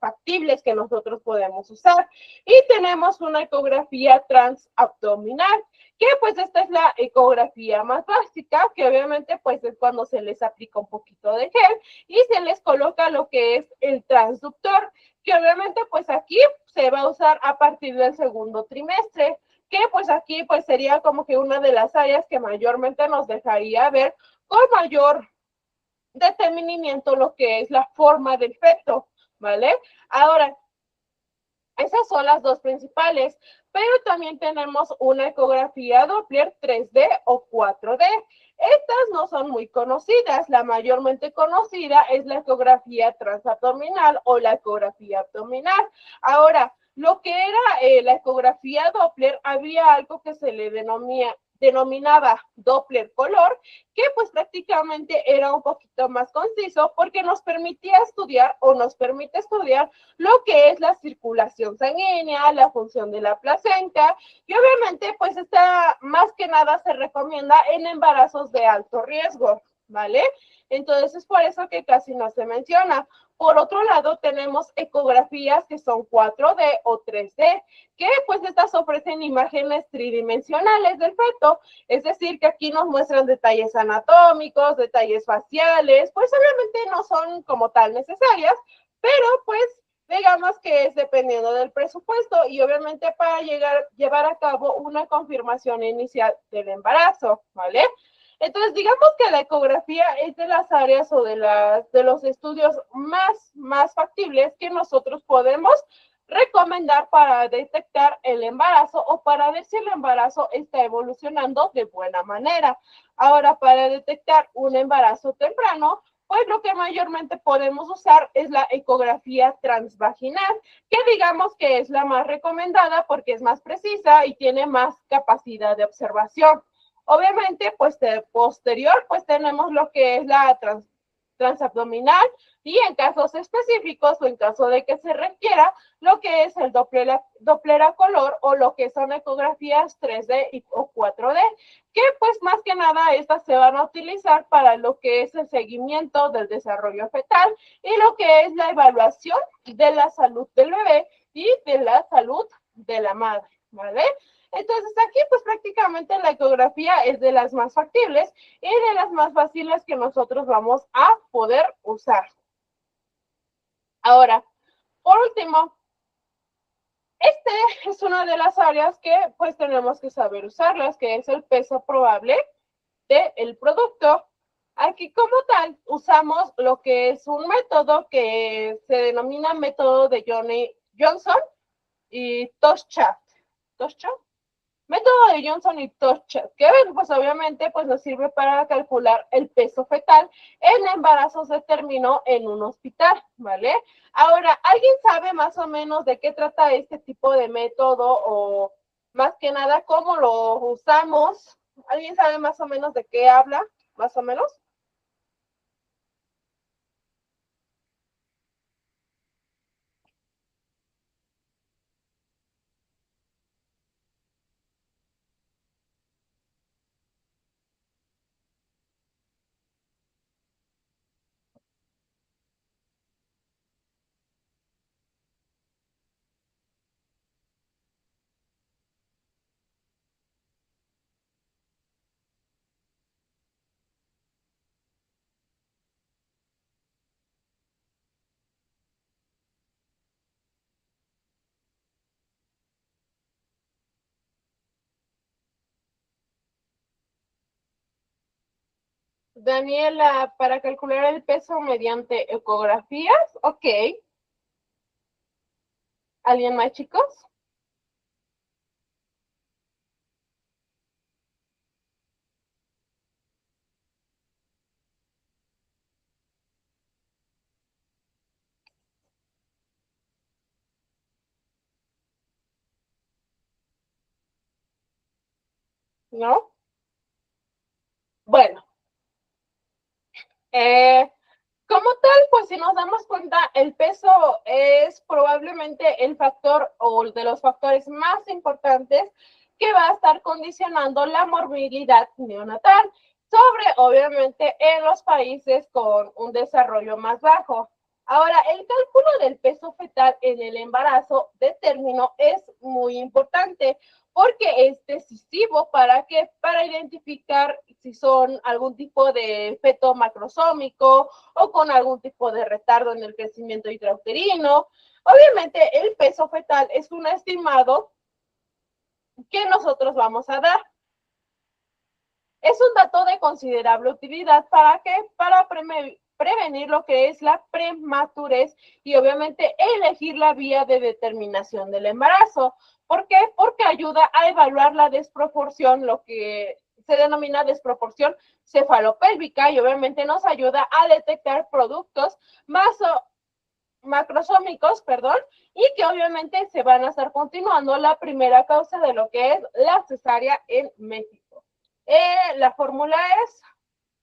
factibles que nosotros podemos usar. Y tenemos una ecografía transabdominal, que pues esta es la ecografía más básica, que obviamente pues es cuando se les aplica un poquito de gel y se les coloca lo que es el transductor, que obviamente pues aquí se va a usar a partir del segundo trimestre. que pues aquí pues sería como que una de las áreas que mayormente nos dejaría ver con mayor detenimiento lo que es la forma del feto, ¿vale? Ahora, esas son las dos principales, pero también tenemos una ecografía Doppler 3D o 4D. Estas no son muy conocidas. La mayormente conocida es la ecografía transabdominal o la ecografía abdominal. Ahora, lo que era la ecografía Doppler, había algo que se le denominaba Doppler color, que pues prácticamente era un poquito más conciso porque nos permitía estudiar o nos permite estudiar lo que es la circulación sanguínea, la función de la placenta, y obviamente pues esta más que nada se recomienda en embarazos de alto riesgo, ¿vale? Entonces es por eso que casi no se menciona. Por otro lado, tenemos ecografías que son 4D o 3D, que pues estas ofrecen imágenes tridimensionales del feto, es decir, que aquí nos muestran detalles anatómicos, detalles faciales, pues obviamente no son como tal necesarias, pero pues digamos que es dependiendo del presupuesto y obviamente para llevar a cabo una confirmación inicial del embarazo, ¿vale? Entonces, digamos que la ecografía es de las áreas o de los estudios más factibles que nosotros podemos recomendar para detectar el embarazo o para ver si el embarazo está evolucionando de buena manera. Ahora, para detectar un embarazo temprano, pues lo que mayormente podemos usar es la ecografía transvaginal, que digamos que es la más recomendada porque es más precisa y tiene más capacidad de observación. Obviamente, pues posterior, pues tenemos lo que es la transabdominal y en casos específicos o en caso de que se requiera, lo que es el Doppler a color o lo que son ecografías 3D o 4D, que pues más que nada estas se van a utilizar para lo que es el seguimiento del desarrollo fetal y lo que es la evaluación de la salud del bebé y de la salud de la madre, ¿vale? Entonces aquí pues prácticamente la ecografía es de las más factibles y de las más fáciles que nosotros vamos a poder usar. Ahora, por último, este es una de las áreas que pues tenemos que saber usarlas, que es el peso probable del producto. Aquí como tal usamos lo que es un método que se denomina método de Johnson y Toshchat. Método de Johnson y Toshchat, que pues obviamente pues nos sirve para calcular el peso fetal en embarazos de término en un hospital, ¿vale? Ahora, ¿alguien sabe más o menos de qué trata este tipo de método o más que nada cómo lo usamos? ¿Alguien sabe más o menos de qué habla, más o menos? Daniela, para calcular el peso mediante ecografías, ok. ¿Alguien más, chicos? ¿No? Bueno, como tal, pues si nos damos cuenta, el peso es probablemente el factor o de los factores más importantes que va a estar condicionando la morbilidad neonatal, sobre obviamente en los países con un desarrollo más bajo. Ahora, el cálculo del peso fetal en el embarazo de término es muy importante porque es decisivo para identificar si son algún tipo de feto macrosómico o con algún tipo de retardo en el crecimiento intrauterino. Obviamente, el peso fetal es un estimado que nosotros vamos a dar. Es un dato de considerable utilidad. ¿Para qué? Para prevenir lo que es la prematurez y obviamente elegir la vía de determinación del embarazo. ¿Por qué? Porque ayuda a evaluar la desproporción, lo que se denomina desproporción cefalopélvica, y obviamente nos ayuda a detectar productos macrosómicos, y que obviamente se van a estar continuando la primera causa de lo que es la cesárea en México. La fórmula es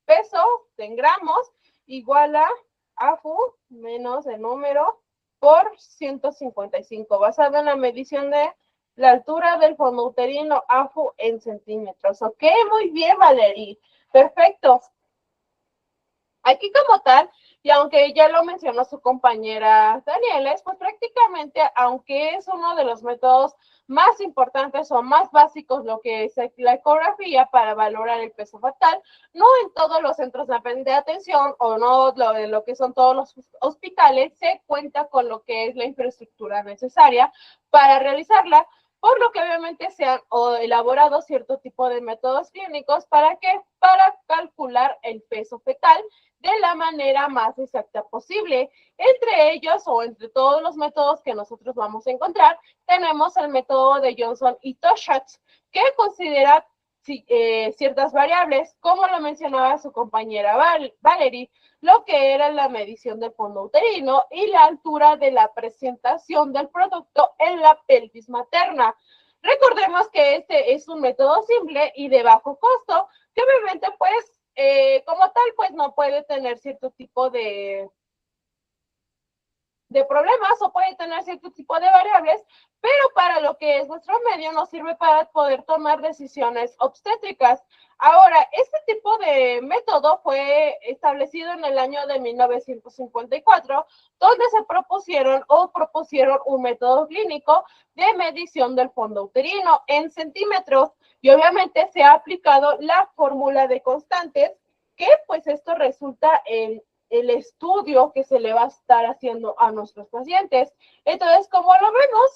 peso en gramos igual a AFU menos el número por 155, basada en la medición de la altura del fondo uterino AFU en centímetros. Ok, muy bien, Valerie. Perfecto. Aquí como tal, y aunque ya lo mencionó su compañera Daniela, pues prácticamente, aunque es uno de los métodos más importantes o más básicos, lo que es la ecografía para valorar el peso fetal, no en todos los centros de atención o no lo que son todos los hospitales se cuenta con lo que es la infraestructura necesaria para realizarla, por lo que obviamente se han elaborado cierto tipo de métodos clínicos. ¿Para qué? Para calcular el peso fetal de la manera más exacta posible. Entre ellos, o entre todos los métodos que nosotros vamos a encontrar, tenemos el método de Johnson y Toshatz, que considera ciertas variables, como lo mencionaba su compañera Valerie, lo que era la medición del fondo uterino y la altura de la presentación del producto en la pelvis materna. Recordemos que este es un método simple y de bajo costo, que obviamente pues como tal pues no puede tener cierto tipo de problemas o puede tener cierto tipo de variables, pero para lo que es nuestro medio nos sirve para poder tomar decisiones obstétricas. Ahora, este tipo de método fue establecido en el año de 1954, donde se propusieron un método clínico de medición del fondo uterino en centímetros, y obviamente se ha aplicado la fórmula de constantes, que pues esto resulta en el estudio que se le va a estar haciendo a nuestros pacientes. Entonces, como lo vemos,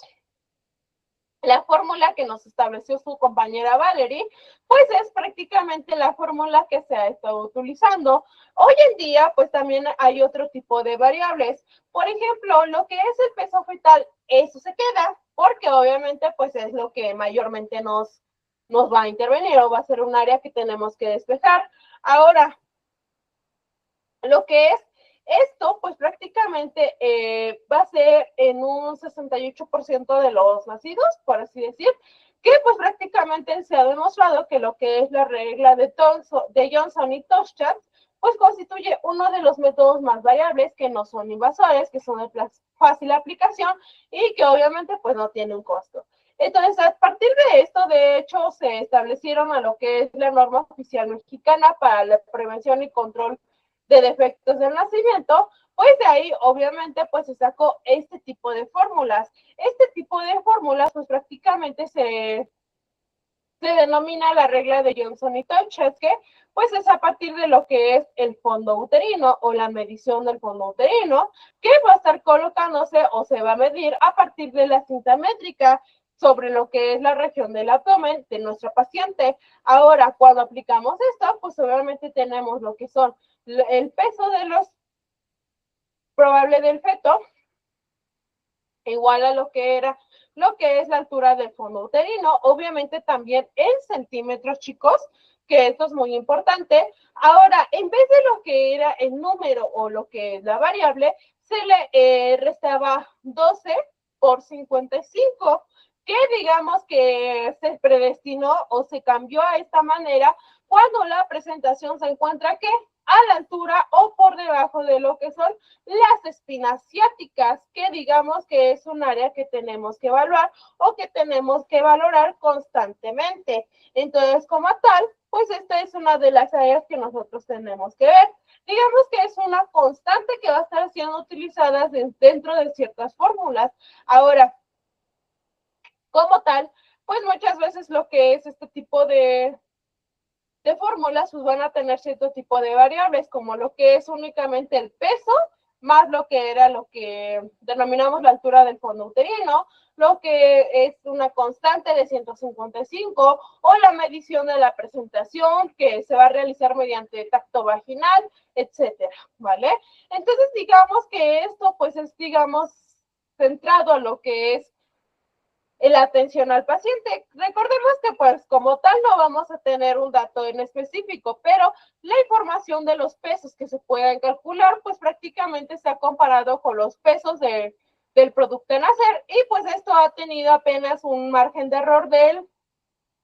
la fórmula que nos estableció su compañera Valerie, pues es prácticamente la fórmula que se ha estado utilizando. Hoy en día, pues también hay otro tipo de variables. Por ejemplo, lo que es el peso fetal, eso se queda, porque obviamente, pues es lo que mayormente nos va a intervenir o va a ser un área que tenemos que despejar. Ahora, lo que es esto, pues prácticamente va a ser en un 68% de los nacidos, por así decir, que pues prácticamente se ha demostrado que lo que es la regla de Johnson y Toshatz, pues constituye uno de los métodos más variables, que no son invasores, que son de fácil aplicación y que obviamente pues no tiene un costo. Entonces, a partir de esto, de hecho, se establecieron a lo que es la norma oficial mexicana para la prevención y control de defectos del nacimiento, pues de ahí obviamente pues se sacó este tipo de fórmulas. Este tipo de fórmulas pues prácticamente se denomina la regla de Johnson y Toshatz, que pues es a partir de lo que es el fondo uterino o la medición del fondo uterino, que va a estar colocándose o se va a medir a partir de la cinta métrica sobre lo que es la región del abdomen de nuestra paciente. Ahora, cuando aplicamos esto, pues obviamente tenemos lo que son el peso de los probable del feto, igual a lo que es la altura del fondo uterino, obviamente también en centímetros, chicos, que esto es muy importante. Ahora, en vez de lo que era el número o lo que es la variable, se le restaba 12 por 55, que digamos que se predestinó o se cambió a esta manera cuando la presentación se encuentra que a la altura o por debajo de lo que son las espinas ciáticas, que digamos que es un área que tenemos que evaluar o que tenemos que valorar constantemente. Entonces, como tal, pues esta es una de las áreas que nosotros tenemos que ver. Digamos que es una constante que va a estar siendo utilizada dentro de ciertas fórmulas. Ahora, como tal, pues muchas veces lo que es este tipo de fórmulas pues van a tener cierto tipo de variables, como lo que es únicamente el peso más lo que era lo que denominamos la altura del fondo uterino, lo que es una constante de 155 o la medición de la presentación que se va a realizar mediante tacto vaginal, etcétera, ¿vale? Entonces, digamos que esto, pues, es, digamos, centrado a lo que es la atención al paciente. Recordemos que, pues, como tal, no vamos a tener un dato en específico, pero la información de los pesos que se pueden calcular, pues, prácticamente se ha comparado con los pesos del producto en nacer, y pues esto ha tenido apenas un margen de error del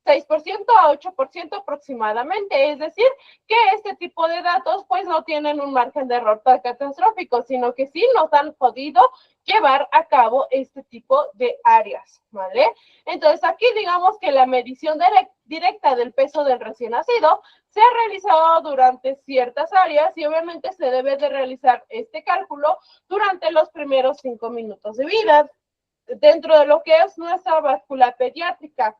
6% a 8% aproximadamente, es decir, que este tipo de datos pues no tienen un margen de error tan catastrófico, sino que sí nos han podido llevar a cabo este tipo de áreas, ¿vale? Entonces aquí digamos que la medición directa del peso del recién nacido se ha realizado durante ciertas áreas y obviamente se debe de realizar este cálculo durante los primeros 5 minutos de vida dentro de lo que es nuestra báscula pediátrica.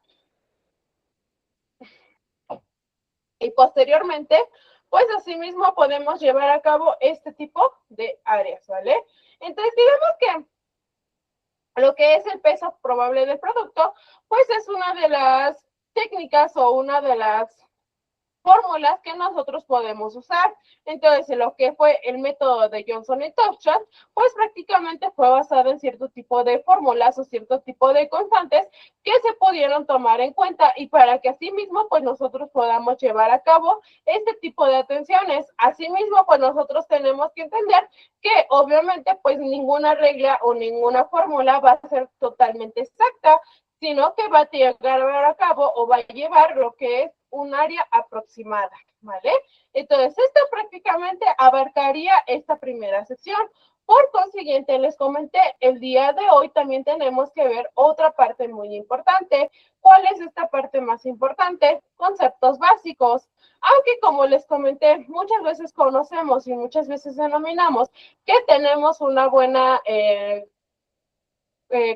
Y posteriormente, pues asimismo podemos llevar a cabo este tipo de áreas, ¿vale? Entonces, digamos que lo que es el peso probable del producto, pues es una de las técnicas o una de las fórmulas que nosotros podemos usar. Entonces, lo que fue el método de Johnson y Topshot, pues prácticamente fue basado en cierto tipo de fórmulas o cierto tipo de constantes que se pudieron tomar en cuenta y para que asimismo, pues nosotros podamos llevar a cabo este tipo de atenciones. Asimismo, pues nosotros tenemos que entender que obviamente, pues ninguna regla o ninguna fórmula va a ser totalmente exacta, sino que va a llevar a cabo o va a llevar lo que es un área aproximada, ¿vale? Entonces, esto prácticamente abarcaría esta primera sección. Por consiguiente, les comenté, el día de hoy también tenemos que ver otra parte muy importante. ¿Cuál es esta parte más importante? Conceptos básicos. Aunque, como les comenté, muchas veces conocemos y muchas veces denominamos que tenemos una buena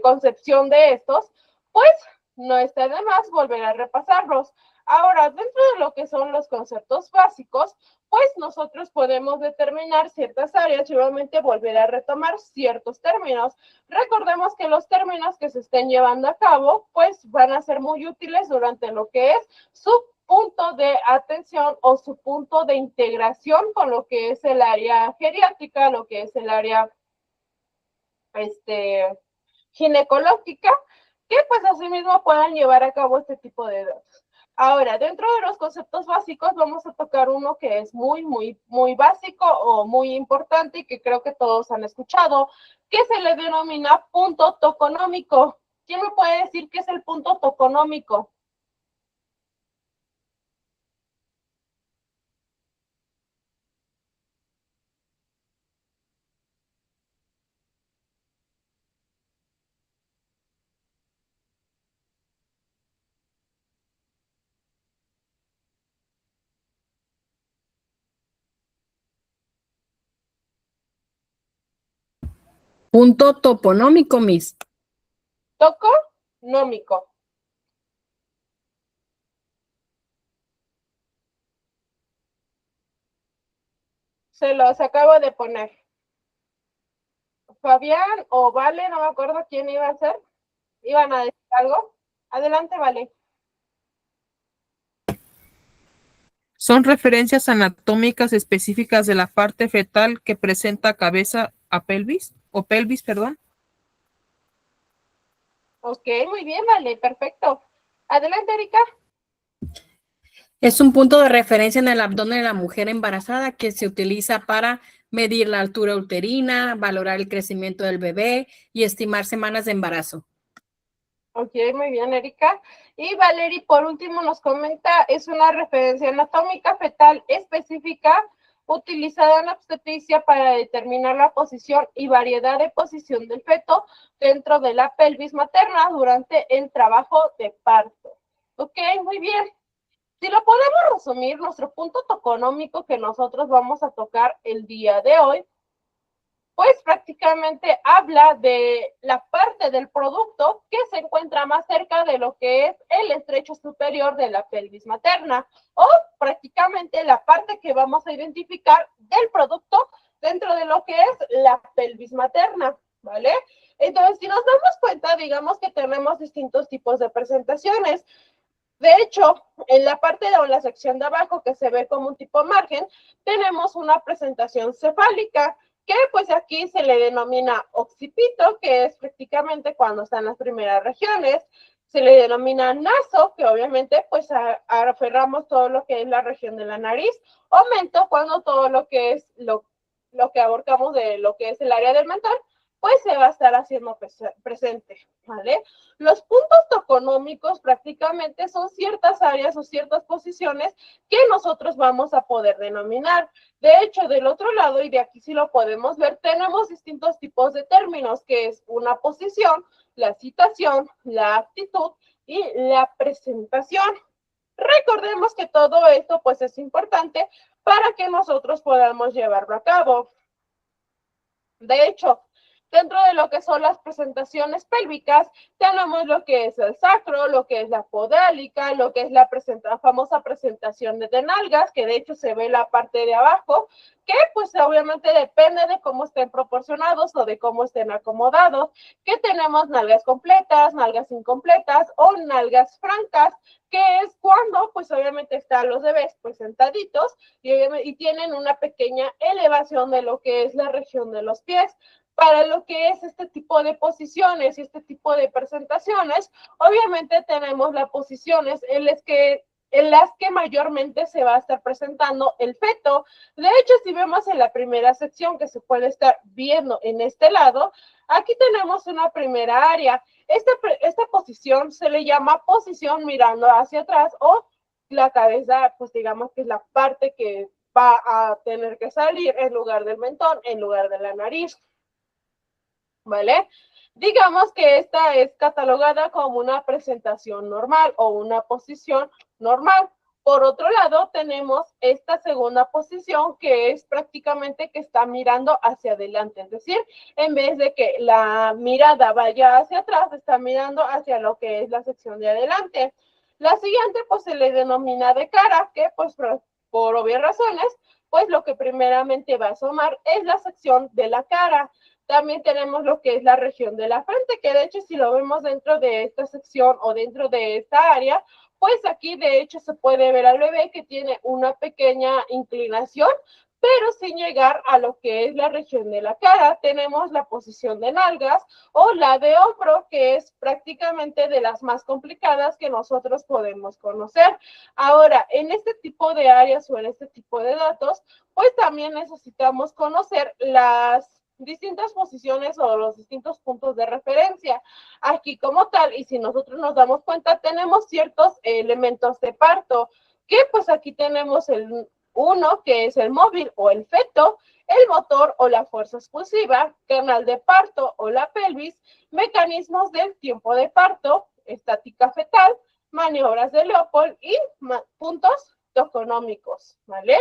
concepción de estos, pues no está de más volver a repasarlos. Ahora, dentro de lo que son los conceptos básicos, pues nosotros podemos determinar ciertas áreas y obviamente volver a retomar ciertos términos. Recordemos que los términos que se estén llevando a cabo, pues van a ser muy útiles durante lo que es su punto de atención o su punto de integración con lo que es el área geriátrica, lo que es el área ginecológica, que pues asimismo puedan llevar a cabo este tipo de datos. Ahora, dentro de los conceptos básicos vamos a tocar uno que es muy básico o muy importante y que creo que todos han escuchado, que se le denomina punto toconómico. ¿Quién me puede decir qué es el punto toconómico? Punto toponómico, Miss. Toconómico. Se los acabo de poner. Fabián o Vale, no me acuerdo quién iba a ser. ¿Iban a decir algo? Adelante, Vale. Son referencias anatómicas específicas de la parte fetal que presenta cabeza a pelvis, o pelvis, perdón. Ok, muy bien, Vale, perfecto. Adelante, Erika. Es un punto de referencia en el abdomen de la mujer embarazada que se utiliza para medir la altura uterina, valorar el crecimiento del bebé y estimar semanas de embarazo. Ok, muy bien, Erika. Y Valerie, por último, nos comenta, es una referencia anatómica fetal específica utilizada en la obstetricia para determinar la posición y variedad de posición del feto dentro de la pelvis materna durante el trabajo de parto. Ok, muy bien. Si lo podemos resumir, nuestro punto toconómico que nosotros vamos a tocar el día de hoy, pues prácticamente habla de la parte del producto que se encuentra más cerca de lo que es el estrecho superior de la pelvis materna, o prácticamente la parte que vamos a identificar del producto dentro de lo que es la pelvis materna, ¿vale? Entonces, si nos damos cuenta, digamos que tenemos distintos tipos de presentaciones. De hecho, en la parte o la sección de abajo, que se ve como un tipo margen, tenemos una presentación cefálica, que pues aquí se le denomina occipito, que es prácticamente cuando están las primeras regiones. Se le denomina naso, que obviamente pues aferramos todo lo que es la región de la nariz. Aumento, cuando todo lo que es lo que abarcamos de lo que es el área del mentón, pues se va a estar haciendo presente, ¿vale? Los puntos toconómicos prácticamente son ciertas áreas o ciertas posiciones que nosotros vamos a poder denominar. De hecho, del otro lado, y de aquí sí lo podemos ver, tenemos distintos tipos de términos, que es una posición, la situación, la actitud y la presentación. Recordemos que todo esto pues es importante para que nosotros podamos llevarlo a cabo. De hecho, dentro de lo que son las presentaciones pélvicas, tenemos lo que es el sacro, lo que es la podálica, lo que es la famosa presentación de nalgas, que de hecho se ve la parte de abajo, que pues obviamente depende de cómo estén proporcionados o de cómo estén acomodados, que tenemos nalgas completas, nalgas incompletas o nalgas francas, que es cuando pues obviamente están los bebés pues sentaditos y tienen una pequeña elevación de lo que es la región de los pies. Para lo que es este tipo de posiciones y este tipo de presentaciones, obviamente tenemos las posiciones en las que mayormente se va a estar presentando el feto. De hecho, si vemos en la primera sección que se puede estar viendo en este lado, aquí tenemos una primera área. Esta posición se le llama posición mirando hacia atrás, o la cabeza, pues digamos que es la parte que va a tener que salir en lugar del mentón, en lugar de la nariz, ¿vale? Digamos que esta es catalogada como una presentación normal o una posición normal. Por otro lado, tenemos esta segunda posición, que es prácticamente que está mirando hacia adelante. Es decir, en vez de que la mirada vaya hacia atrás, está mirando hacia lo que es la sección de adelante. La siguiente, pues se le denomina de cara, que pues por obvias razones, pues lo que primeramente va a asomar es la sección de la cara. También tenemos lo que es la región de la frente, que de hecho si lo vemos dentro de esta sección o dentro de esta área, pues aquí de hecho se puede ver al bebé que tiene una pequeña inclinación, pero sin llegar a lo que es la región de la cara. Tenemos la posición de nalgas o la de hombro, que es prácticamente de las más complicadas que nosotros podemos conocer. Ahora, en este tipo de áreas o en este tipo de datos, pues también necesitamos conocer las distintas posiciones o los distintos puntos de referencia. Aquí como tal, y si nosotros nos damos cuenta, tenemos ciertos elementos de parto, que pues aquí tenemos el uno, que es el móvil o el feto, el motor o la fuerza expulsiva, canal de parto o la pelvis, mecanismos del tiempo de parto, estática fetal, maniobras de Leopold y puntos toconómicos, ¿vale?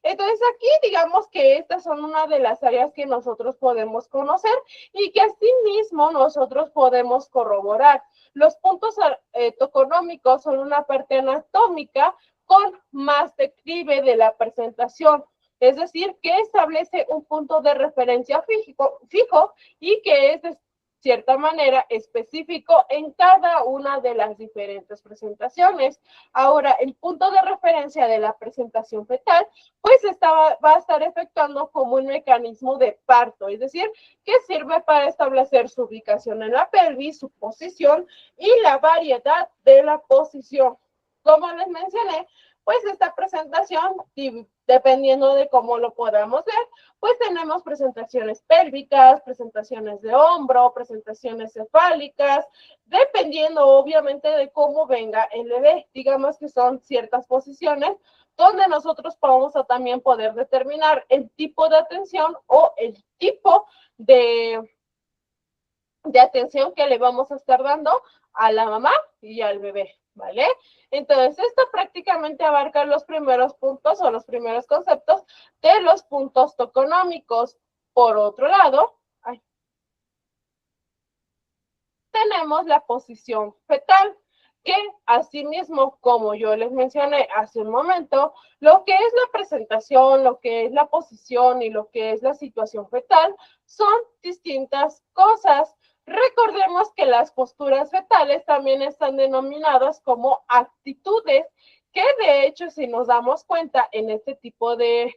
Entonces aquí digamos que estas son una de las áreas que nosotros podemos conocer y que asimismo nosotros podemos corroborar. Los puntos toconómicos son una parte anatómica con más declive de la presentación, es decir, que establece un punto de referencia fijo y que es de cierta manera específico en cada una de las diferentes presentaciones. Ahora, el punto de referencia de la presentación fetal, pues va a estar efectuando como un mecanismo de parto, es decir, que sirve para establecer su ubicación en la pelvis, su posición y la variedad de la posición. Como les mencioné, pues esta presentación, dependiendo de cómo lo podamos ver, pues tenemos presentaciones pélvicas, presentaciones de hombro, presentaciones cefálicas, dependiendo obviamente de cómo venga el bebé. Digamos que son ciertas posiciones donde nosotros vamos a también poder determinar el tipo de atención o el tipo de atención que le vamos a estar dando a la mamá y al bebé, ¿vale? Entonces, esto prácticamente abarca los primeros puntos o los primeros conceptos de los puntos toconómicos. Por otro lado, tenemos la posición fetal, que asimismo, como yo les mencioné hace un momento, lo que es la presentación, lo que es la posición y lo que es la situación fetal son distintas cosas. Recordemos que las posturas fetales también están denominadas como actitudes, que de hecho, si nos damos cuenta en este tipo de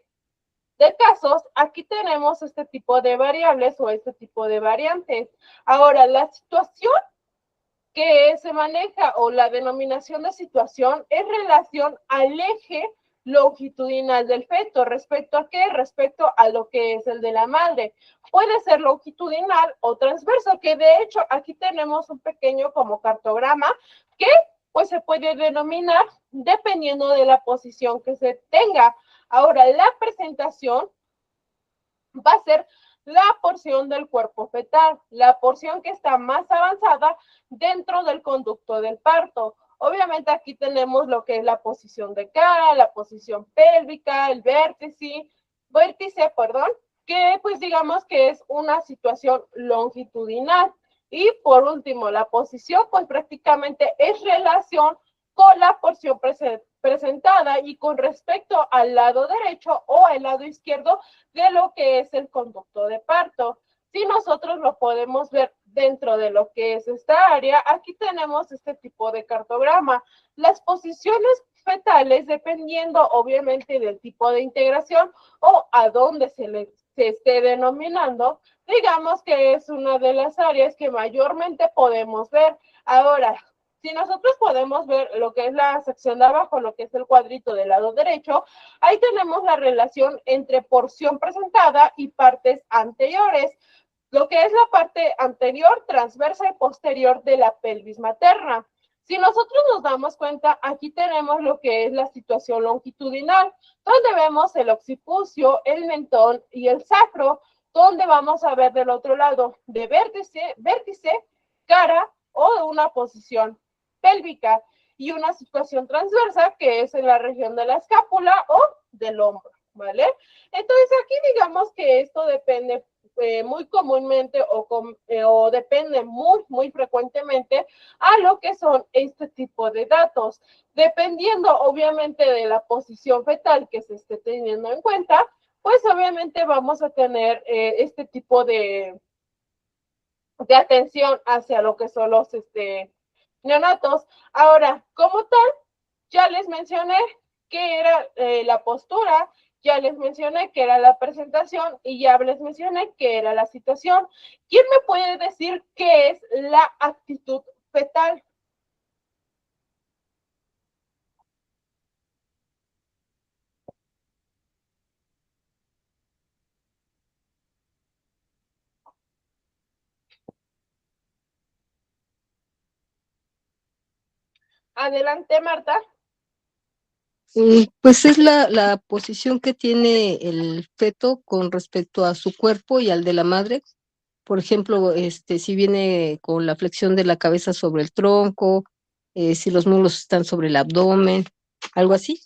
casos, aquí tenemos este tipo de variables o este tipo de variantes. Ahora, la situación que se maneja o la denominación de situación es relación al eje longitudinal del feto. ¿Respecto a qué? Respecto a lo que es el de la madre. Puede ser longitudinal o transverso, que de hecho aquí tenemos un pequeño como cartograma que pues se puede denominar dependiendo de la posición que se tenga. Ahora, la presentación va a ser la porción del cuerpo fetal, la porción que está más avanzada dentro del conducto del parto. Obviamente aquí tenemos lo que es la posición de cara, la posición pélvica, el vértice, que pues digamos que es una situación longitudinal. Y por último, la posición pues prácticamente es relación con la porción presentada y con respecto al lado derecho o al lado izquierdo de lo que es el conducto de parto. Si nosotros lo podemos ver dentro de lo que es esta área, aquí tenemos este tipo de cartograma. Las posiciones fetales, dependiendo obviamente del tipo de integración o a dónde se esté denominando, digamos que es una de las áreas que mayormente podemos ver. Ahora, si nosotros podemos ver lo que es la sección de abajo, lo que es el cuadrito del lado derecho, ahí tenemos la relación entre porción presentada y partes anteriores. Lo que es la parte anterior, transversa y posterior de la pelvis materna. Si nosotros nos damos cuenta, aquí tenemos lo que es la situación longitudinal, donde vemos el occipucio, el mentón y el sacro, donde vamos a ver del otro lado de vértice, cara o de una posición pélvica y una situación transversa que es en la región de la escápula o del hombro, ¿vale? Entonces aquí digamos que esto depende muy comúnmente o depende muy frecuentemente a lo que son este tipo de datos. Dependiendo obviamente de la posición fetal que se esté teniendo en cuenta, pues obviamente vamos a tener este tipo de atención hacia lo que son los neonatos. Ahora, como tal, ya les mencioné que era la postura, ya les mencioné que era la presentación y ya les mencioné que era la situación. ¿Quién me puede decir qué es la actitud fetal? Adelante, Marta. Pues es la posición que tiene el feto con respecto a su cuerpo y al de la madre. Por ejemplo, si viene con la flexión de la cabeza sobre el tronco, si los muslos están sobre el abdomen, algo así.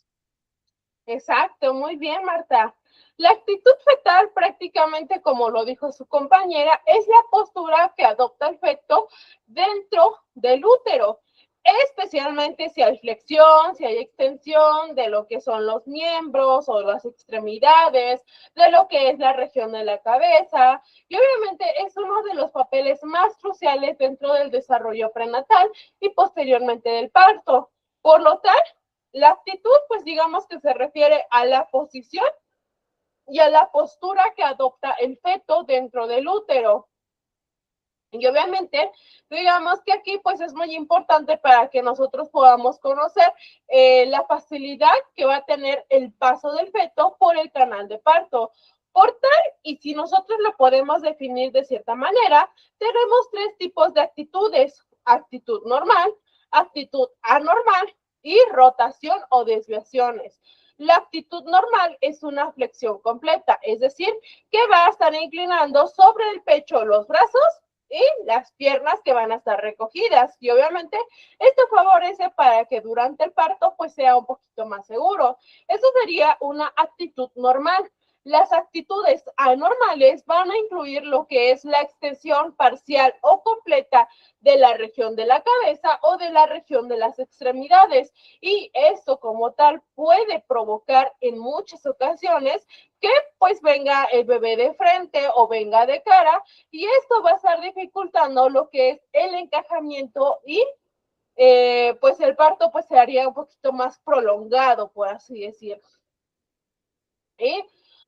Exacto, muy bien, Marta. La actitud fetal, prácticamente como lo dijo su compañera, es la postura que adopta el feto dentro del útero, especialmente si hay flexión, si hay extensión de lo que son los miembros o las extremidades, de lo que es la región de la cabeza, y obviamente es uno de los papeles más cruciales dentro del desarrollo prenatal y posteriormente del parto. Por lo tal, la actitud, pues digamos que se refiere a la posición y a la postura que adopta el feto dentro del útero. Y obviamente, digamos que aquí pues es muy importante para que nosotros podamos conocer la facilidad que va a tener el paso del feto por el canal de parto. Por tal, y si nosotros lo podemos definir de cierta manera, tenemos tres tipos de actitudes: actitud normal, actitud anormal y rotación o desviaciones. La actitud normal es una flexión completa, es decir, que va a estar inclinando sobre el pecho los brazos y las piernas que van a estar recogidas. Y obviamente esto favorece para que durante el parto pues sea un poquito más seguro. Eso sería una actitud normal. Las actitudes anormales van a incluir lo que es la extensión parcial o completa de la región de la cabeza o de la región de las extremidades, y esto como tal puede provocar en muchas ocasiones que pues venga el bebé de frente o venga de cara, y esto va a estar dificultando lo que es el encajamiento y pues el parto pues se haría un poquito más prolongado, por así decirlo. Y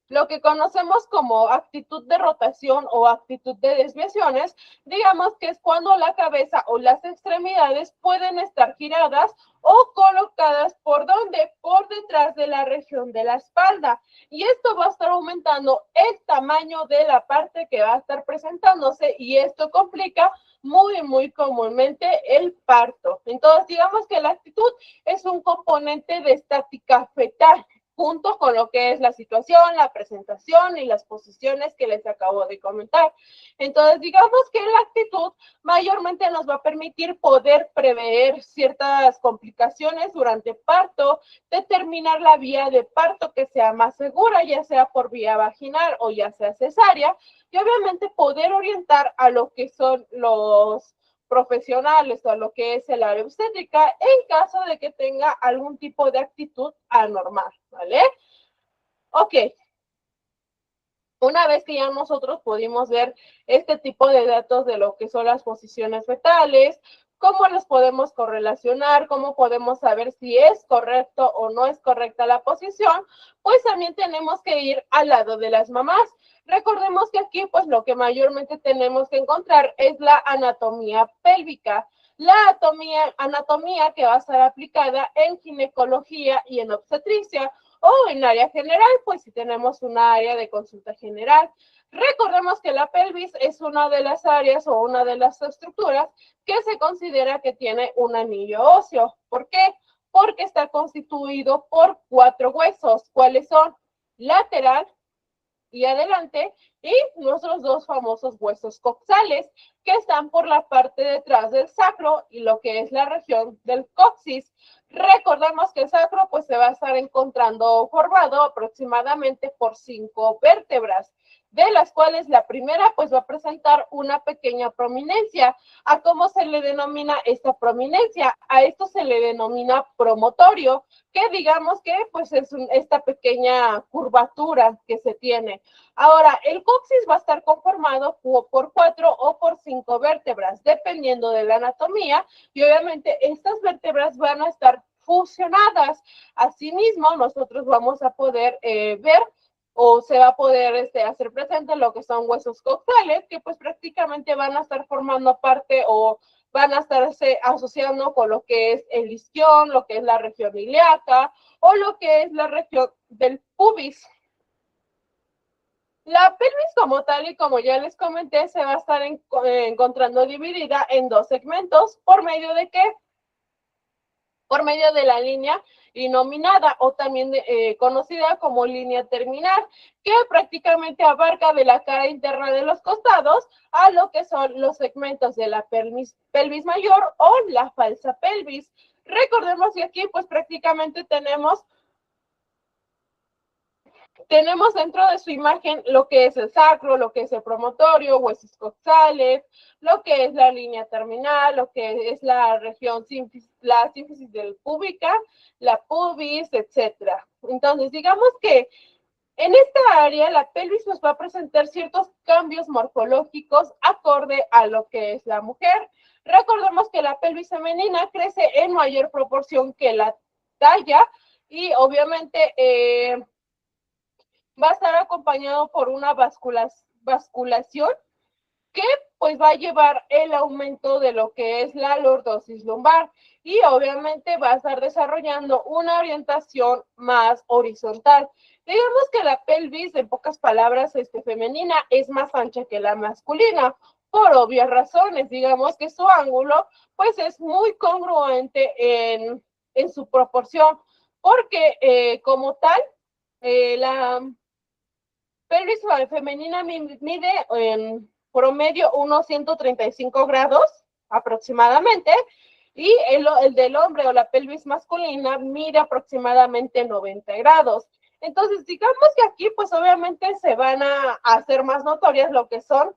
lo que conocemos como actitud de rotación o actitud de desviaciones, digamos que es cuando la cabeza o las extremidades pueden estar giradas o colocadas por donde, por detrás de la región de la espalda. Y esto va a estar aumentando el tamaño de la parte que va a estar presentándose, y esto complica muy comúnmente el parto. Entonces, digamos que la actitud es un componente de estática fetal, junto con lo que es la situación, la presentación y las posiciones que les acabo de comentar. Entonces, digamos que la actitud mayormente nos va a permitir poder prever ciertas complicaciones durante parto, determinar la vía de parto que sea más segura, ya sea por vía vaginal o ya sea cesárea, y obviamente poder orientar a lo que son los profesionales o a lo que es el área obstétrica en caso de que tenga algún tipo de actitud anormal, ¿vale? Ok. Una vez que ya nosotros pudimos ver este tipo de datos de lo que son las posiciones fetales, cómo los podemos correlacionar, cómo podemos saber si es correcto o no es correcta la posición, pues también tenemos que ir al lado de las mamás. Recordemos que aquí, pues lo que mayormente tenemos que encontrar es la anatomía pélvica. La anatomía que va a estar aplicada en ginecología y en obstetricia, o en área general, pues si tenemos una área de consulta general. Recordemos que la pelvis es una de las áreas o una de las estructuras que se considera que tiene un anillo óseo. ¿Por qué? Porque está constituido por 4 huesos. ¿Cuáles son? Lateral y adelante, y nuestros 2 famosos huesos coxales, que están por la parte de atrás del sacro y lo que es la región del coxis. Recordemos que el sacro pues se va a estar encontrando formado aproximadamente por 5 vértebras, de las cuales la primera pues va a presentar una pequeña prominencia. ¿A cómo se le denomina esta prominencia? A esto se le denomina promotorio, que digamos que pues es esta pequeña curvatura que se tiene. Ahora, el coxis va a estar conformado por 4 o por 5 vértebras, dependiendo de la anatomía, y obviamente estas vértebras van a estar fusionadas. Asimismo, nosotros vamos a poder ver o se va a poder hacer presente lo que son huesos coxales, que pues prácticamente van a estar formando parte o van a estarse asociando con lo que es el isquión, lo que es la región ilíaca o lo que es la región del pubis. La pelvis como tal y como ya les comenté se va a estar encontrando dividida en 2 segmentos. ¿Por medio de qué? Por medio de la línea innominada o también conocida como línea terminal, que prácticamente abarca de la cara interna de los costados a lo que son los segmentos de la pelvis mayor o la falsa pelvis. Recordemos que aquí pues prácticamente tenemos dentro de su imagen lo que es el sacro, lo que es el promotorio, huesos coxales, lo que es la línea terminal, lo que es la región la sínfisis del púbica, la pubis, etcétera. Entonces, digamos que en esta área la pelvis nos va a presentar ciertos cambios morfológicos acorde a lo que es la mujer. Recordemos que la pelvis femenina crece en mayor proporción que la talla y obviamente va a estar acompañado por una basculación que pues va a llevar el aumento de lo que es la lordosis lumbar y obviamente va a estar desarrollando una orientación más horizontal. Digamos que la pelvis, en pocas palabras, femenina es más ancha que la masculina, por obvias razones. Digamos que su ángulo pues es muy congruente en su proporción, porque como tal, la pelvis femenina mide en promedio unos 135 grados aproximadamente, y el del hombre o la pelvis masculina mide aproximadamente 90 grados. Entonces, digamos que aquí, pues obviamente se van a hacer más notorias lo que son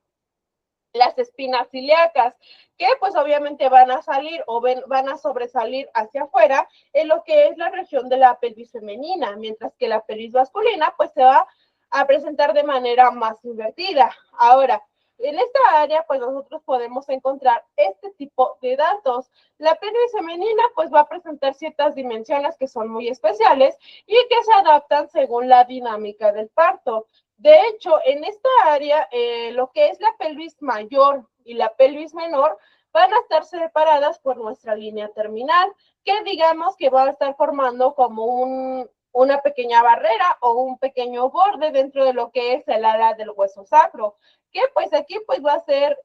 las espinas ilíacas, que pues obviamente van a salir o van a sobresalir hacia afuera en lo que es la región de la pelvis femenina, mientras que la pelvis masculina pues se va a presentar de manera más invertida. Ahora, en esta área pues nosotros podemos encontrar este tipo de datos. La pelvis femenina pues va a presentar ciertas dimensiones que son muy especiales y que se adaptan según la dinámica del parto. De hecho, en esta área, lo que es la pelvis mayor y la pelvis menor van a estar separadas por nuestra línea terminal, que digamos que va a estar formando como una pequeña barrera o un pequeño borde dentro de lo que es el ala del hueso sacro, que pues aquí pues va a ser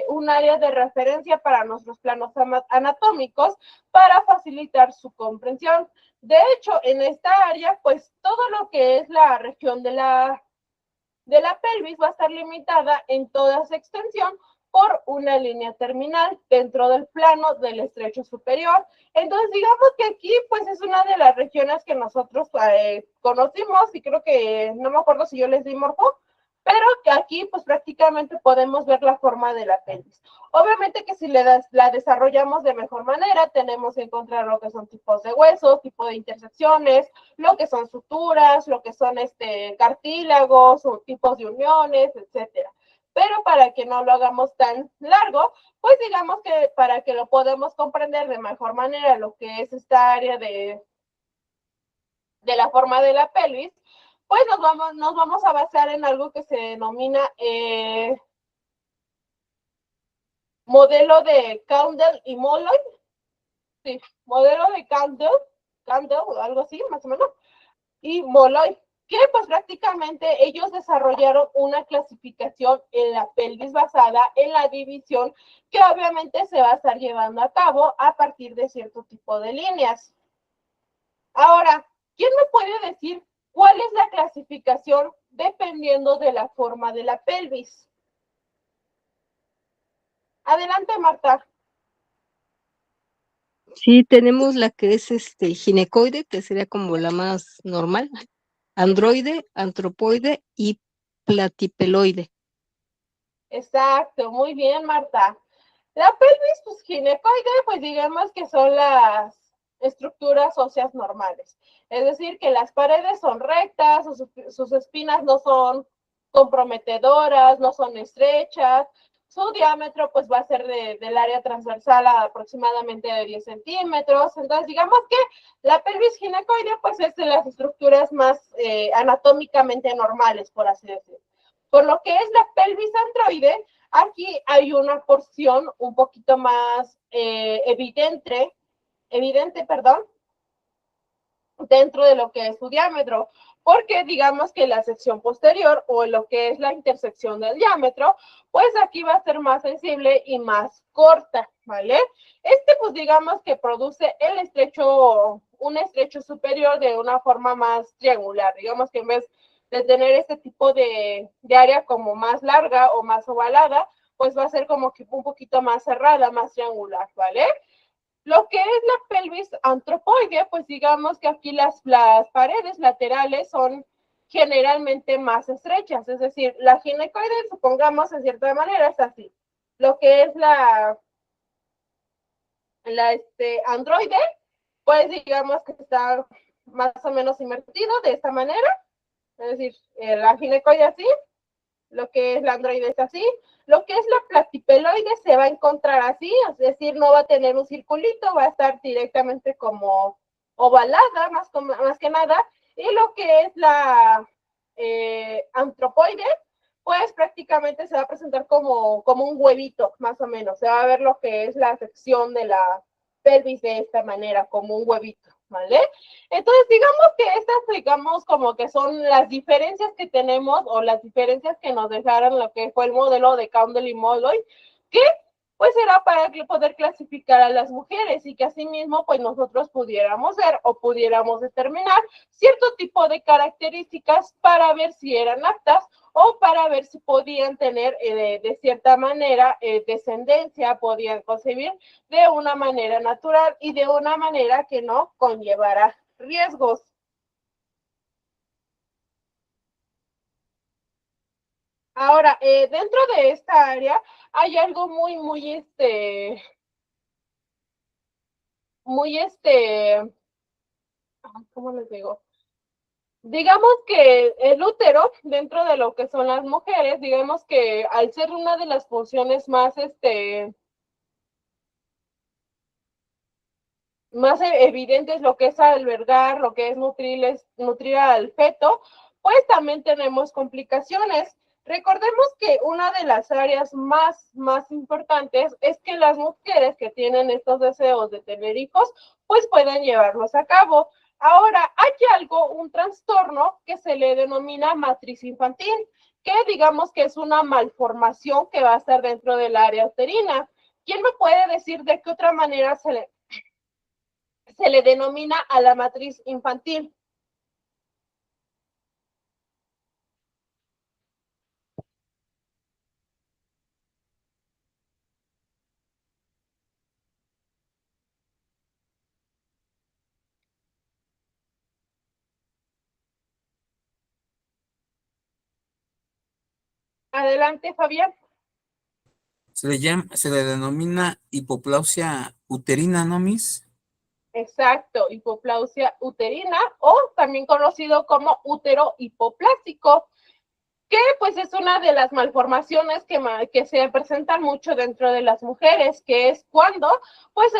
un área de referencia para nuestros planos anatómicos para facilitar su comprensión. De hecho, en esta área, pues todo lo que es la región de la pelvis va a estar limitada en toda su extensión por una línea terminal dentro del plano del estrecho superior. Entonces, digamos que aquí, pues, es una de las regiones que nosotros conocimos, y creo que, no me acuerdo si yo les di morfo, pero que aquí, pues, prácticamente podemos ver la forma de la pelvis. Obviamente que si la desarrollamos de mejor manera, tenemos que encontrar lo que son tipos de huesos, tipo de intersecciones, lo que son suturas, lo que son cartílagos o tipos de uniones, etcétera. Pero para que no lo hagamos tan largo, pues digamos que para que lo podamos comprender de mejor manera lo que es esta área de la forma de la pelvis, pues nos vamos a basar en algo que se denomina modelo de Caudle y Molloy. Sí, modelo de Caudle o algo así, más o menos, y Molloy, que pues prácticamente ellos desarrollaron una clasificación en la pelvis basada en la división que obviamente se va a estar llevando a cabo a partir de cierto tipo de líneas. Ahora, ¿quién me puede decir cuál es la clasificación dependiendo de la forma de la pelvis? Adelante, Marta. Sí, tenemos la que es ginecoide, que sería como la más normal, androide, antropoide y platipeloide. Exacto, muy bien, Marta. La pelvis pues, ginecoide, pues digamos que son las estructuras óseas normales. Es decir, que las paredes son rectas, sus espinas no son comprometedoras, no son estrechas. Su diámetro pues va a ser del área transversal a aproximadamente de 10 centímetros. Entonces, digamos que la pelvis ginecoide pues es de las estructuras más anatómicamente normales, por así decirlo. Por lo que es la pelvis androide, aquí hay una porción un poquito más evidente, dentro de lo que es su diámetro, porque digamos que la sección posterior o lo que es la intersección del diámetro, pues aquí va a ser más sensible y más corta, ¿vale? Pues digamos que produce un estrecho superior de una forma más triangular, digamos que en vez de tener este tipo de área como más larga o más ovalada, pues va a ser como que un poquito más cerrada, más triangular, ¿vale? Lo que es la pelvis antropoide, pues digamos que aquí las paredes laterales son generalmente más estrechas, es decir, la ginecoide, supongamos, en cierta manera es así. Lo que es la androide, pues digamos que está más o menos invertido de esta manera, es decir, la ginecoide así, lo que es la androide es así, lo que es la platipeloide se va a encontrar así, es decir, no va a tener un circulito, va a estar directamente como ovalada, más que nada, y lo que es la antropoide, pues prácticamente se va a presentar como un huevito, más o menos, se va a ver lo que es la sección de la pelvis de esta manera, como un huevito, ¿vale? Entonces, digamos que estas, digamos, como que son las diferencias que tenemos o las diferencias que nos dejaron lo que fue el modelo de Caudle y Molloy, que pues era para poder clasificar a las mujeres y que asimismo pues nosotros pudiéramos ver o pudiéramos determinar cierto tipo de características para ver si eran aptas o para ver si podían tener de cierta manera descendencia, podían concebir de una manera natural y de una manera que no conllevara riesgos. Ahora, dentro de esta área hay algo ¿cómo les digo? Digamos que el útero, dentro de lo que son las mujeres, digamos que al ser una de las funciones más evidentes, lo que es albergar, lo que es nutrir al feto, pues también tenemos complicaciones. Recordemos que una de las áreas más importantes es que las mujeres que tienen estos deseos de tener hijos, pues pueden llevarlos a cabo. Ahora, hay un trastorno que se le denomina matriz infantil, que digamos que es una malformación que va a estar dentro del área uterina. ¿Quién me puede decir de qué otra manera se le denomina a la matriz infantil? Adelante, Fabián. Se le denomina hipoplausia uterina, ¿no, Miss? Exacto, hipoplausia uterina o también conocido como útero hipoplástico, que pues es una de las malformaciones que se presentan mucho dentro de las mujeres, que es cuando pues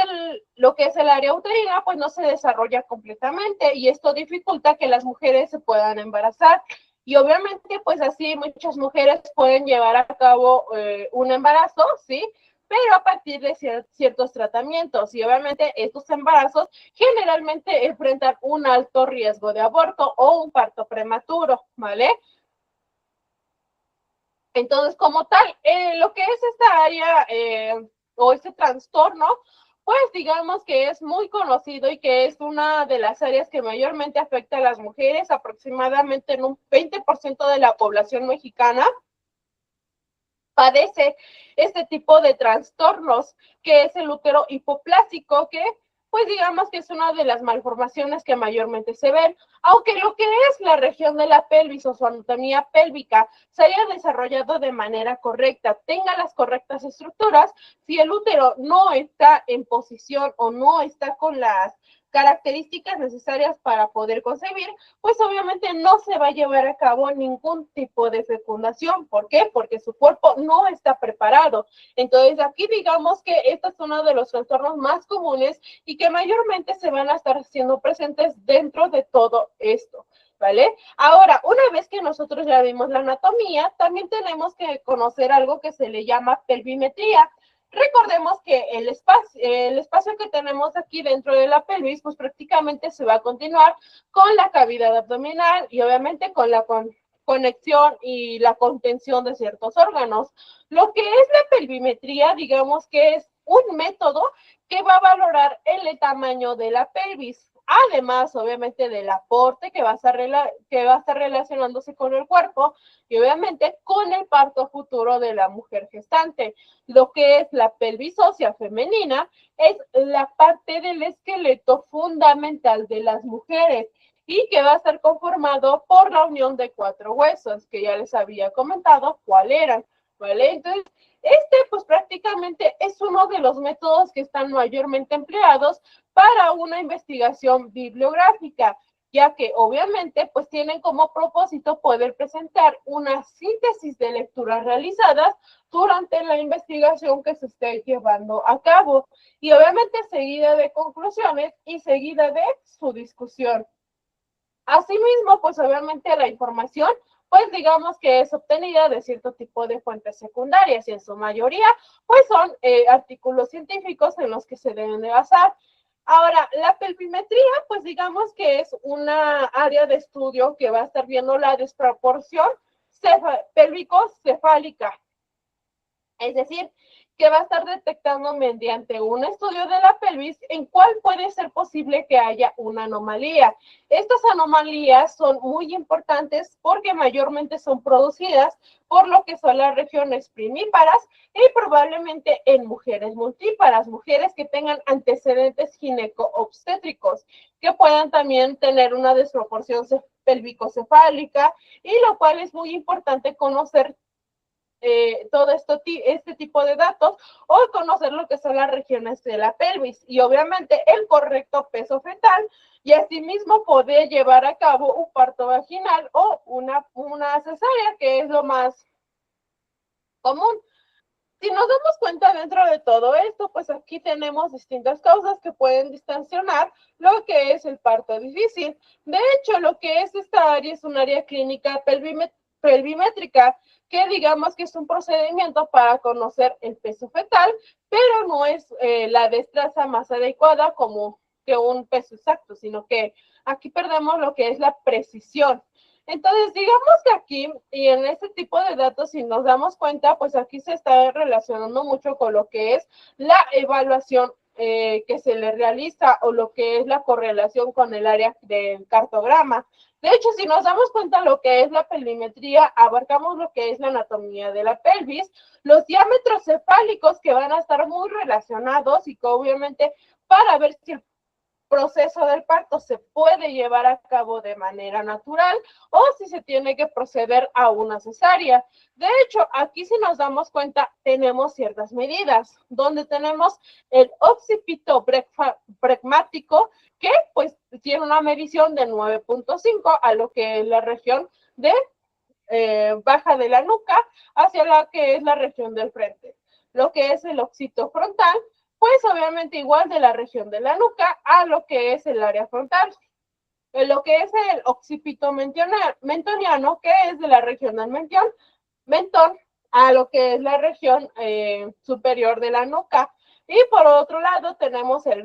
lo que es el área uterina pues no se desarrolla completamente y esto dificulta que las mujeres se puedan embarazar. Y obviamente pues así muchas mujeres pueden llevar a cabo un embarazo, ¿sí? Pero a partir de ciertos tratamientos y obviamente estos embarazos generalmente enfrentan un alto riesgo de aborto o un parto prematuro, ¿vale? Entonces, como tal, lo que es esta área o este trastorno, pues digamos que es muy conocido y que es una de las áreas que mayormente afecta a las mujeres, aproximadamente en un 20% de la población mexicana padece este tipo de trastornos, que es el útero hipoplásico, que pues digamos que es una de las malformaciones que mayormente se ven, aunque lo que es la región de la pelvis o su anatomía pélvica se haya desarrollado de manera correcta, tenga las correctas estructuras, si el útero no está en posición o no está con las características necesarias para poder concebir, pues obviamente no se va a llevar a cabo ningún tipo de fecundación. ¿Por qué? Porque su cuerpo no está preparado. Entonces, aquí digamos que este es uno de los trastornos más comunes y que mayormente se van a estar haciendo presentes dentro de todo esto. ¿Vale? Ahora, una vez que nosotros ya vimos la anatomía, también tenemos que conocer algo que se le llama pelvimetría. Recordemos que el espacio que tenemos aquí dentro de la pelvis, pues prácticamente se va a continuar con la cavidad abdominal y obviamente con la conexión y la contención de ciertos órganos. Lo que es la pelvimetría, digamos que es un método que va a valorar el tamaño de la pelvis. Además, obviamente, del aporte que va a estar relacionándose con el cuerpo y obviamente con el parto futuro de la mujer gestante. Lo que es la pelvis ósea femenina es la parte del esqueleto fundamental de las mujeres y que va a estar conformado por la unión de 4 huesos, que ya les había comentado cuál eran, ¿vale? Entonces, pues prácticamente es uno de los métodos que están mayormente empleados para una investigación bibliográfica, ya que obviamente pues tienen como propósito poder presentar una síntesis de lecturas realizadas durante la investigación que se esté llevando a cabo y obviamente seguida de conclusiones y seguida de su discusión. Asimismo, pues obviamente la información, pues digamos que es obtenida de cierto tipo de fuentes secundarias y en su mayoría, pues son artículos científicos en los que se deben de basar. Ahora, la pelvimetría, pues digamos que es una área de estudio que va a estar viendo la desproporción pélvico-cefálica. Es decir, que va a estar detectando mediante un estudio de la pelvis en cuál puede ser posible que haya una anomalía. Estas anomalías son muy importantes porque mayormente son producidas por lo que son las regiones primíparas y probablemente en mujeres multíparas, mujeres que tengan antecedentes gineco-obstétricos, que puedan también tener una desproporción pélvico-cefálica, y lo cual es muy importante conocer todo este tipo de datos o conocer lo que son las regiones de la pelvis y obviamente el correcto peso fetal y asimismo poder llevar a cabo un parto vaginal o una cesárea, que es lo más común. Si nos damos cuenta dentro de todo esto, pues aquí tenemos distintas causas que pueden distensionar lo que es el parto difícil. De hecho, lo que es esta área es un área clínica pelvimétrica, que digamos que es un procedimiento para conocer el peso fetal, pero no es la destreza más adecuada como que un peso exacto, sino que aquí perdemos lo que es la precisión. Entonces, digamos que aquí y en este tipo de datos, si nos damos cuenta, pues aquí se está relacionando mucho con lo que es la evaluación que se le realiza o lo que es la correlación con el área del cartograma. De hecho, si nos damos cuenta lo que es la pelvimetría, abarcamos lo que es la anatomía de la pelvis, los diámetros cefálicos que van a estar muy relacionados y que obviamente para ver si el proceso del parto se puede llevar a cabo de manera natural o si se tiene que proceder a una cesárea. De hecho, aquí si nos damos cuenta, tenemos ciertas medidas, donde tenemos el occipito pragmático, que pues tiene una medición de 9.5 a lo que es la región de baja de la nuca hacia la que es la región del frente. Lo que es el occipito frontal, pues obviamente igual de la región de la nuca a lo que es el área frontal. En lo que es el occipito mentoniano, que es de la región del mentón a lo que es la región superior de la nuca. Y por otro lado tenemos el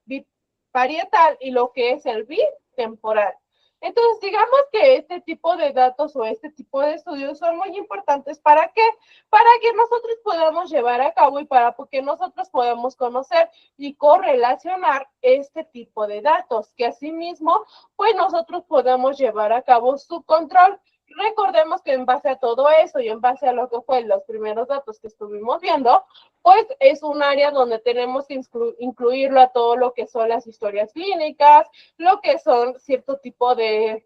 biparietal y lo que es el bitemporal. Entonces, digamos que este tipo de datos o este tipo de estudios son muy importantes. ¿Para qué? Para que nosotros podamos llevar a cabo y para que nosotros podamos conocer y correlacionar este tipo de datos, que asimismo, pues nosotros podamos llevar a cabo su control. Recordemos que en base a todo eso y en base a lo que fue los primeros datos que estuvimos viendo, pues es un área donde tenemos que incluirlo a todo lo que son las historias clínicas, lo que son cierto tipo de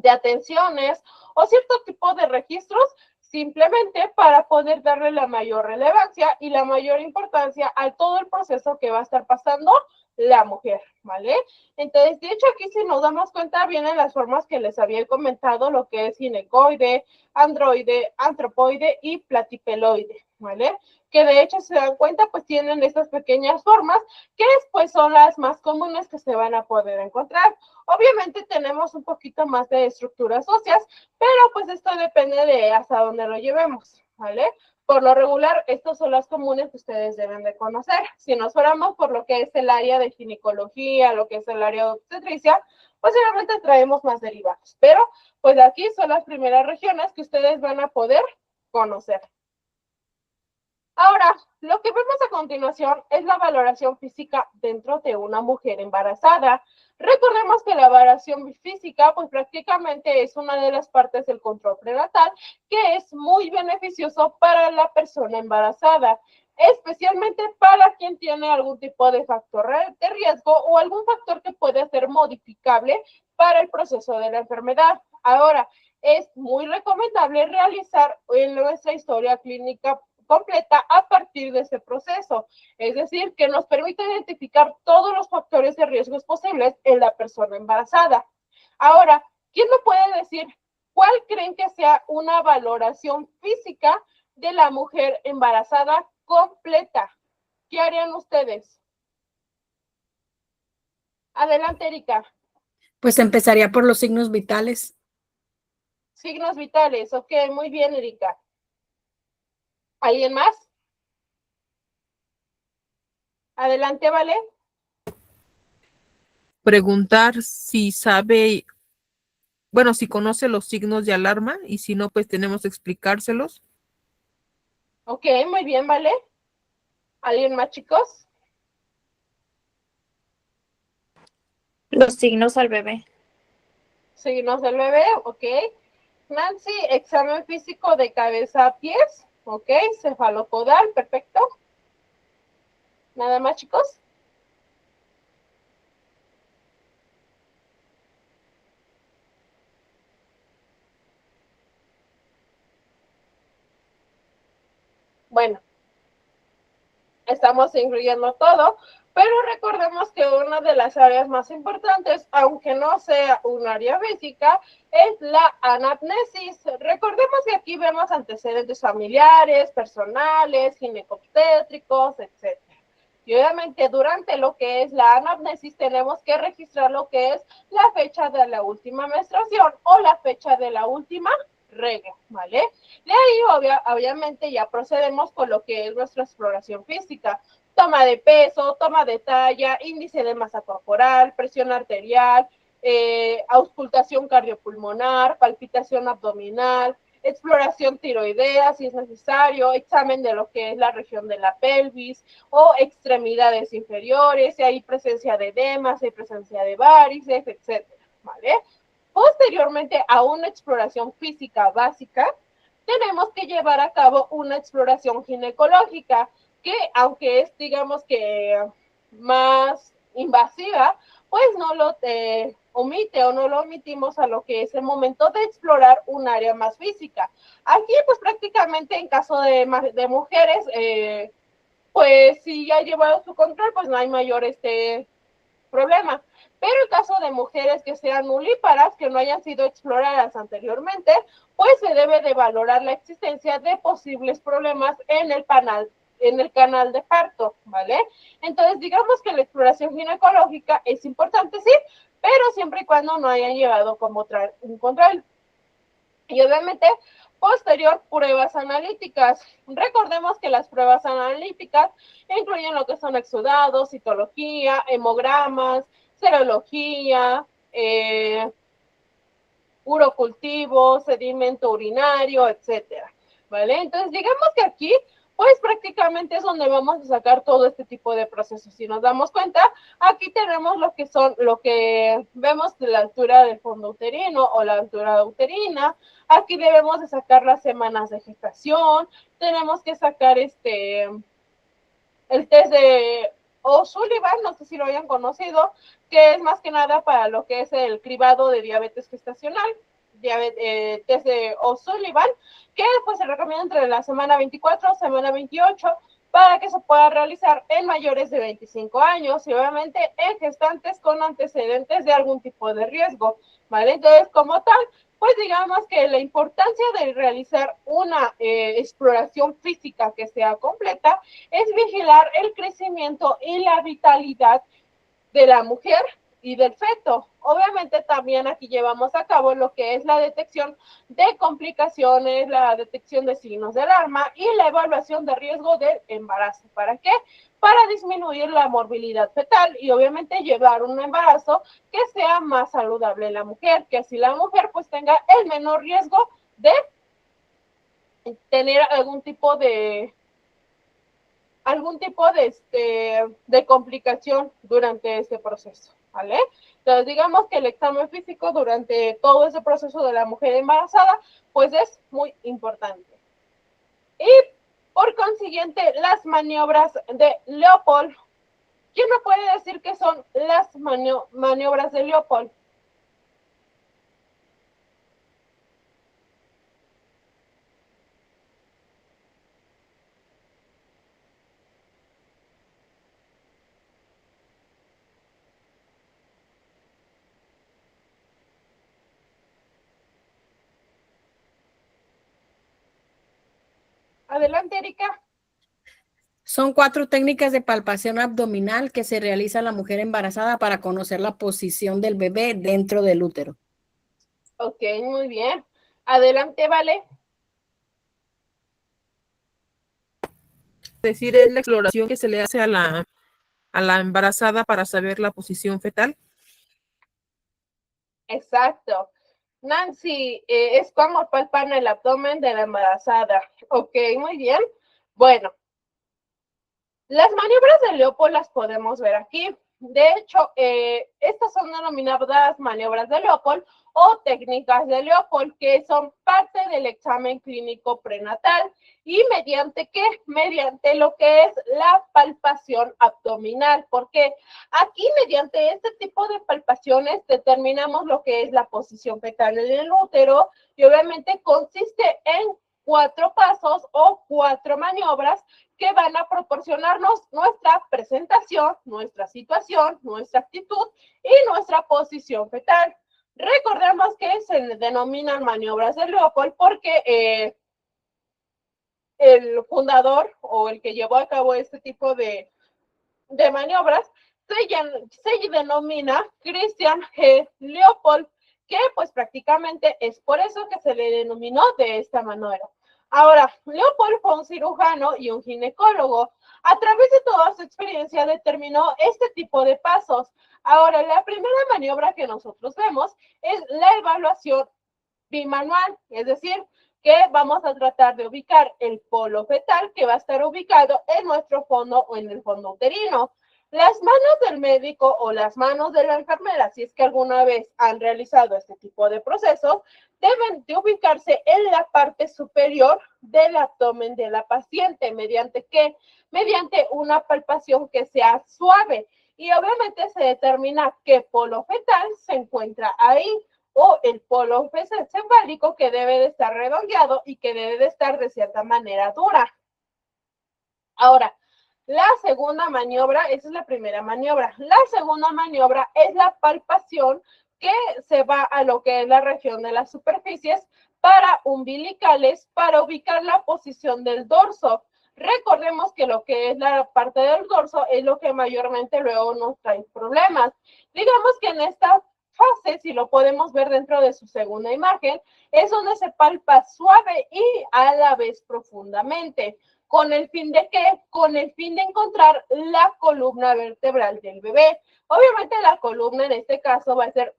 atenciones o cierto tipo de registros, simplemente para poder darle la mayor relevancia y la mayor importancia a todo el proceso que va a estar pasando la mujer, ¿vale? Entonces, de hecho, aquí si nos damos cuenta, vienen las formas que les había comentado, lo que es ginecoide, androide, antropoide y platipeloide, ¿vale? Que de hecho, si se dan cuenta, pues tienen estas pequeñas formas que pues son las más comunes que se van a poder encontrar. Obviamente tenemos un poquito más de estructuras óseas, pero pues esto depende de hasta dónde lo llevemos, ¿vale? Por lo regular, estas son las comunes que ustedes deben de conocer. Si nos fuéramos por lo que es el área de ginecología, lo que es el área de obstetricia, pues obviamente traemos más derivados. Pero pues aquí son las primeras regiones que ustedes van a poder conocer. Ahora, lo que vemos a continuación es la valoración física dentro de una mujer embarazada. Recordemos que la valoración física, pues prácticamente es una de las partes del control prenatal que es muy beneficioso para la persona embarazada, especialmente para quien tiene algún tipo de factor de riesgo o algún factor que puede ser modificable para el proceso de la enfermedad. Ahora, es muy recomendable realizar en nuestra historia clínica completa a partir de ese proceso. Es decir, que nos permite identificar todos los factores de riesgos posibles en la persona embarazada. Ahora, ¿quién me puede decir cuál creen que sea una valoración física de la mujer embarazada completa? ¿Qué harían ustedes? Adelante, Erika. Pues empezaría por los signos vitales. Signos vitales, ok, muy bien, Erika. ¿Alguien más? Adelante, ¿vale? Preguntar si sabe, bueno, si conoce los signos de alarma y si no, pues tenemos que explicárselos. Ok, muy bien, ¿vale? ¿Alguien más, chicos? Los signos al bebé. Signos del bebé, ok. Nancy, examen físico de cabeza a pies, ok. Cefalopodal, perfecto. ¿Nada más, chicos? Bueno, estamos incluyendo todo, pero recordemos que una de las áreas más importantes, aunque no sea un área física, es la anamnesis. Recordemos que aquí vemos antecedentes familiares, personales, ginecobstétricos, etc. Y obviamente durante lo que es la anamnesis tenemos que registrar lo que es la fecha de la última menstruación o la fecha de la última regla, ¿vale? De ahí obviamente ya procedemos con lo que es nuestra exploración física. Toma de peso, toma de talla, índice de masa corporal, presión arterial, auscultación cardiopulmonar, palpitación abdominal, exploración tiroidea si es necesario, examen de lo que es la región de la pelvis o extremidades inferiores, si hay presencia de edemas, si hay presencia de varices, etcétera, ¿vale? Posteriormente a una exploración física básica, tenemos que llevar a cabo una exploración ginecológica que, aunque es, digamos que, más invasiva, pues no lo omite o no lo omitimos a lo que es el momento de explorar un área más física. Aquí, pues prácticamente en caso de mujeres, pues si ya ha llevado su control, pues no hay mayor problema. Pero en caso de mujeres que sean nulíparas, que no hayan sido exploradas anteriormente, pues se debe de valorar la existencia de posibles problemas en el canal de parto, ¿vale? Entonces, digamos que la exploración ginecológica es importante, sí, pero siempre y cuando no hayan llevado como un control. Y obviamente, posterior, pruebas analíticas. Recordemos que las pruebas analíticas incluyen lo que son exudados, citología, hemogramas, serología, urocultivo, sedimento urinario, etcétera, ¿vale? Entonces, digamos que aquí, pues prácticamente es donde vamos a sacar todo este tipo de procesos. Si nos damos cuenta, aquí tenemos lo que vemos de la altura del fondo uterino o la altura uterina. Aquí debemos de sacar las semanas de gestación, tenemos que sacar el test de O'Sullivan, no sé si lo hayan conocido, que es más que nada para lo que es el cribado de diabetes gestacional, test de O'Sullivan, que pues se recomienda entre la semana 24 y semana 28 para que se pueda realizar en mayores de 25 años y obviamente en gestantes con antecedentes de algún tipo de riesgo, ¿vale? Entonces, como tal, pues digamos que la importancia de realizar una exploración física que sea completa es vigilar el crecimiento y la vitalidad de la mujer y del feto. Obviamente también aquí llevamos a cabo lo que es la detección de complicaciones, la detección de signos de alarma y la evaluación de riesgo del embarazo. ¿Para qué? Para disminuir la morbilidad fetal y obviamente llevar un embarazo que sea más saludable en la mujer, que así la mujer pues tenga el menor riesgo de tener algún tipo de complicación durante este proceso, ¿vale? Entonces, digamos que el examen físico durante todo ese proceso de la mujer embarazada, pues es muy importante. Y, por consiguiente, las maniobras de Leopold. ¿Quién me puede decir qué son las maniobras de Leopold? Adelante, Erika. Son 4 técnicas de palpación abdominal que se realiza la mujer embarazada para conocer la posición del bebé dentro del útero. Ok, muy bien. Adelante, Vale. Es decir, es la exploración que se le hace a la embarazada para saber la posición fetal. Exacto. Nancy, es como palpan el abdomen de la embarazada. Ok, muy bien. Bueno, las maniobras de Leopold las podemos ver aquí. De hecho, estas son denominadas maniobras de Leopold o técnicas de Leopold, que son parte del examen clínico prenatal. ¿Y mediante qué? Mediante lo que es la palpación abdominal, porque aquí mediante este tipo de palpaciones determinamos lo que es la posición fetal en el útero y obviamente consiste en 4 pasos o 4 maniobras que van a proporcionarnos nuestra presentación, nuestra situación, nuestra actitud y nuestra posición fetal. Recordemos que se denominan maniobras de Leopold porque el fundador o el que llevó a cabo este tipo de maniobras se denomina Christian G. Leopold, que pues prácticamente es por eso que se le denominó de esta manera. Ahora, Leopold fue un cirujano y un ginecólogo. A través de toda su experiencia determinó este tipo de pasos. Ahora, la primera maniobra que nosotros vemos es la evaluación bimanual, es decir, que vamos a tratar de ubicar el polo fetal que va a estar ubicado en nuestro fondo o en el fondo uterino. Las manos del médico o las manos de la enfermera, si es que alguna vez han realizado este tipo de procesos, deben de ubicarse en la parte superior del abdomen de la paciente. ¿Mediante qué? Mediante una palpación que sea suave. Y obviamente se determina qué polo fetal se encuentra ahí, o el polo cefálico que debe de estar redondeado y que debe de estar de cierta manera dura. Ahora, la segunda maniobra, esa es la primera maniobra. La segunda maniobra es la palpación que se va a lo que es la región de las superficies para umbilicales para ubicar la posición del dorso. Recordemos que lo que es la parte del dorso es lo que mayormente luego nos trae problemas. Digamos que en esta fase, si lo podemos ver dentro de su segunda imagen, es donde se palpa suave y a la vez profundamente. ¿Con el fin de qué? Con el fin de encontrar la columna vertebral del bebé. Obviamente la columna en este caso va a ser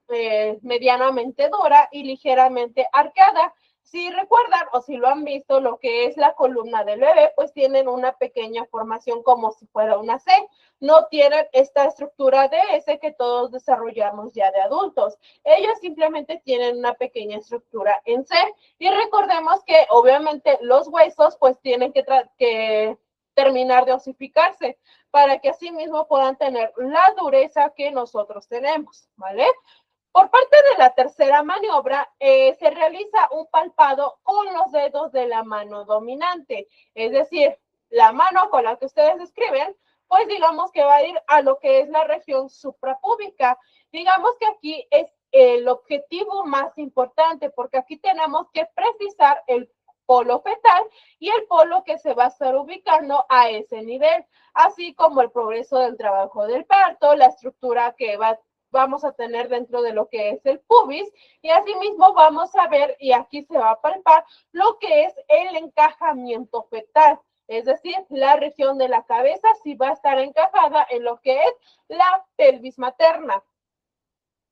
medianamente dura y ligeramente arqueada. Si recuerdan o si lo han visto, lo que es la columna del bebé, pues tienen una pequeña formación como si fuera una C. No tienen esta estructura de S que todos desarrollamos ya de adultos. Ellos simplemente tienen una pequeña estructura en C. Y recordemos que obviamente los huesos pues tienen que terminar de osificarse para que así mismo puedan tener la dureza que nosotros tenemos, ¿vale? Por parte de la tercera maniobra, se realiza un palpado con los dedos de la mano dominante, es decir, la mano con la que ustedes escriben, pues digamos que va a ir a lo que es la región suprapúbica. Digamos que aquí es el objetivo más importante, porque aquí tenemos que precisar el polo fetal y el polo que se va a estar ubicando a ese nivel, así como el progreso del trabajo del parto, la estructura que vamos a tener dentro de lo que es el pubis, y asimismo vamos a ver, y aquí se va a palpar, lo que es el encajamiento fetal, es decir, la región de la cabeza sí va a estar encajada en lo que es la pelvis materna.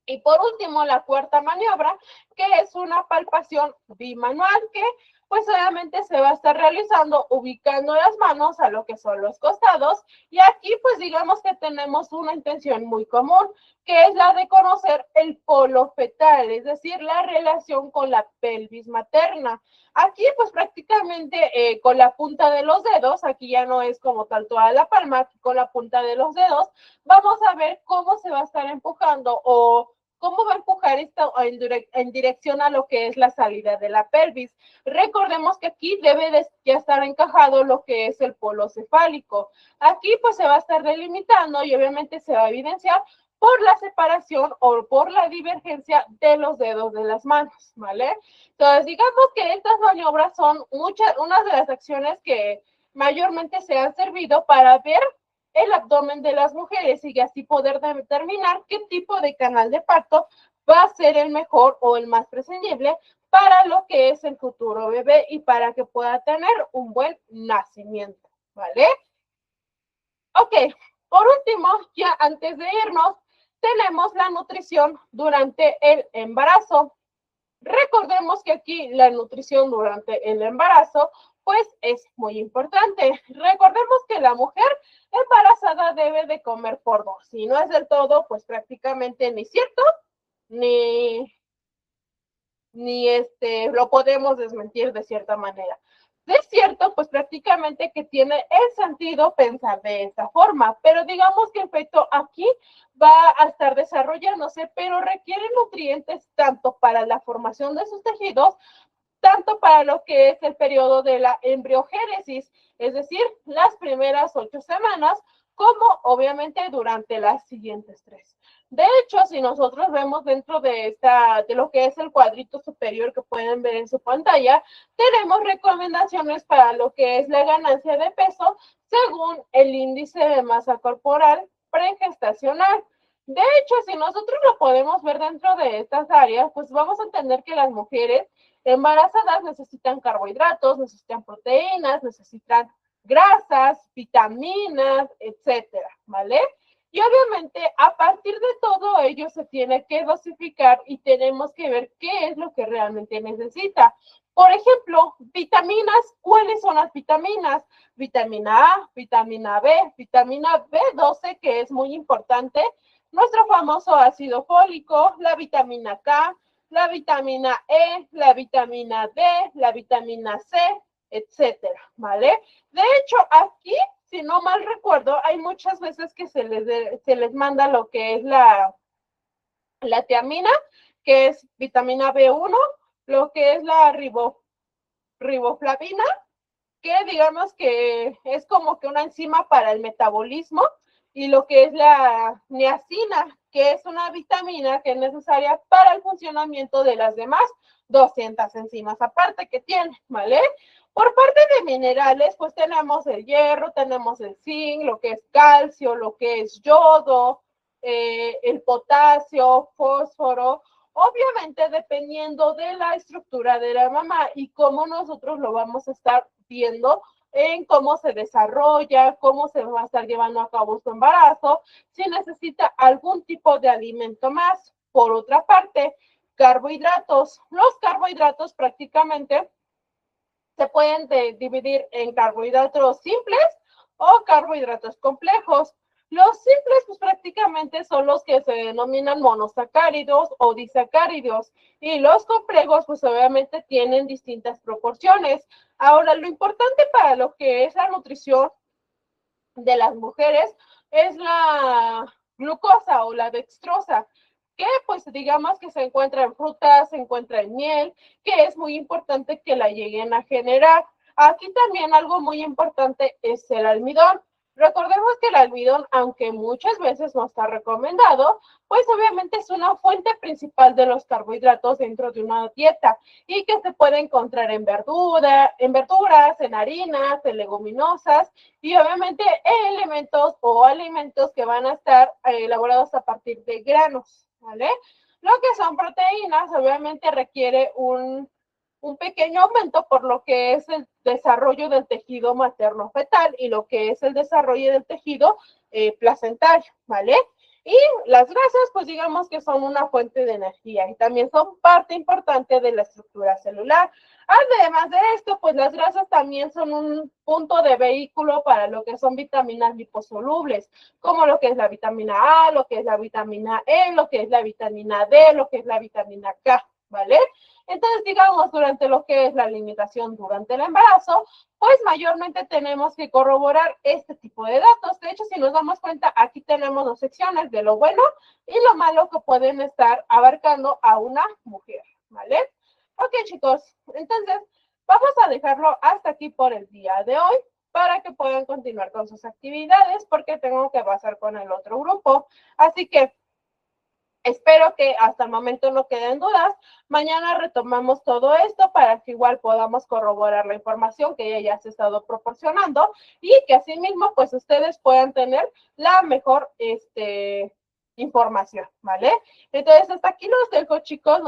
Y por último, la cuarta maniobra, que es una palpación bimanual, que pues obviamente se va a estar realizando ubicando las manos a lo que son los costados. Y aquí pues digamos que tenemos una intención muy común, que es la de conocer el polo fetal, es decir, la relación con la pelvis materna. Aquí pues prácticamente con la punta de los dedos, aquí ya no es como tal toda la palma, aquí con la punta de los dedos, vamos a ver cómo se va a estar empujando o cómo va a empujar esto en dirección a lo que es la salida de la pelvis. Recordemos que aquí debe de ya estar encajado lo que es el polo cefálico. Aquí pues se va a estar delimitando y obviamente se va a evidenciar por la separación o por la divergencia de los dedos de las manos, ¿vale? Entonces, digamos que estas maniobras son unas de las acciones que mayormente se han servido para ver el abdomen de las mujeres y así poder determinar qué tipo de canal de parto va a ser el mejor o el más prescindible para lo que es el futuro bebé y para que pueda tener un buen nacimiento, ¿vale? Ok, por último, ya antes de irnos, tenemos la nutrición durante el embarazo. Recordemos que aquí la nutrición durante el embarazo pues es muy importante. Recordemos que la mujer embarazada debe de comer por dos. Si no es del todo, pues prácticamente ni cierto, ni lo podemos desmentir de cierta manera. Es cierto, pues prácticamente que tiene el sentido pensar de esta forma, pero digamos que el feto aquí va a estar desarrollándose, pero requiere nutrientes tanto para la formación de sus tejidos tanto para lo que es el periodo de la embriogénesis, es decir, las primeras 8 semanas, como obviamente durante las siguientes 3. De hecho, si nosotros vemos dentro de lo que es el cuadrito superior que pueden ver en su pantalla, tenemos recomendaciones para lo que es la ganancia de peso según el índice de masa corporal pregestacional. De hecho, si nosotros lo podemos ver dentro de estas áreas, pues vamos a entender que las mujeres embarazadas necesitan carbohidratos, necesitan proteínas, necesitan grasas, vitaminas, etcétera, ¿vale? Y obviamente a partir de todo ello se tiene que dosificar y tenemos que ver qué es lo que realmente necesita. Por ejemplo, vitaminas, ¿cuáles son las vitaminas? Vitamina A, vitamina B, vitamina B12, que es muy importante, nuestro famoso ácido fólico, la vitamina K, la vitamina E, la vitamina D, la vitamina C, etcétera, ¿vale? De hecho, aquí, si no mal recuerdo, hay muchas veces que se les manda lo que es la tiamina, que es vitamina B1, lo que es la riboflavina, que digamos que es como que una enzima para el metabolismo, y lo que es la niacina, que es una vitamina que es necesaria para el funcionamiento de las demás 200 enzimas aparte que tiene, ¿vale? Por parte de minerales, pues tenemos el hierro, tenemos el zinc, lo que es calcio, lo que es yodo, el potasio, fósforo, obviamente dependiendo de la estructura de la mamá y cómo nosotros lo vamos a estar viendo en cómo se desarrolla, cómo se va a estar llevando a cabo su embarazo, si necesita algún tipo de alimento más. Por otra parte, carbohidratos. Los carbohidratos prácticamente se pueden dividir en carbohidratos simples o carbohidratos complejos. Los simples, pues prácticamente son los que se denominan monosacáridos o disacáridos, y los complejos, pues obviamente tienen distintas proporciones. Ahora, lo importante para lo que es la nutrición de las mujeres es la glucosa o la dextrosa, que pues digamos que se encuentra en frutas, se encuentra en miel, que es muy importante que la lleguen a generar. Aquí también algo muy importante es el almidón. Recordemos que el almidón, aunque muchas veces no está recomendado, pues obviamente es una fuente principal de los carbohidratos dentro de una dieta y que se puede encontrar en verduras, en harinas, en leguminosas y obviamente en elementos o alimentos que van a estar elaborados a partir de granos, ¿vale? Lo que son proteínas obviamente requiere un pequeño aumento por lo que es el desarrollo del tejido materno-fetal y lo que es el desarrollo del tejido placentario, ¿vale? Y las grasas, pues digamos que son una fuente de energía y también son parte importante de la estructura celular. Además de esto, pues las grasas también son un punto de vehículo para lo que son vitaminas liposolubles, como lo que es la vitamina A, lo que es la vitamina E, lo que es la vitamina D, lo que es la vitamina K, ¿vale? Entonces, digamos, durante lo que es la alimentación durante el embarazo, pues mayormente tenemos que corroborar este tipo de datos. De hecho, si nos damos cuenta, aquí tenemos 2 secciones de lo bueno y lo malo que pueden estar abarcando a una mujer, ¿vale? Ok, chicos, entonces vamos a dejarlo hasta aquí por el día de hoy para que puedan continuar con sus actividades porque tengo que pasar con el otro grupo. Así que espero que hasta el momento no queden dudas. Mañana retomamos todo esto para que igual podamos corroborar la información que ella se ha estado proporcionando y que asimismo pues ustedes puedan tener la mejor información, ¿vale? Entonces hasta aquí los dejo, chicos.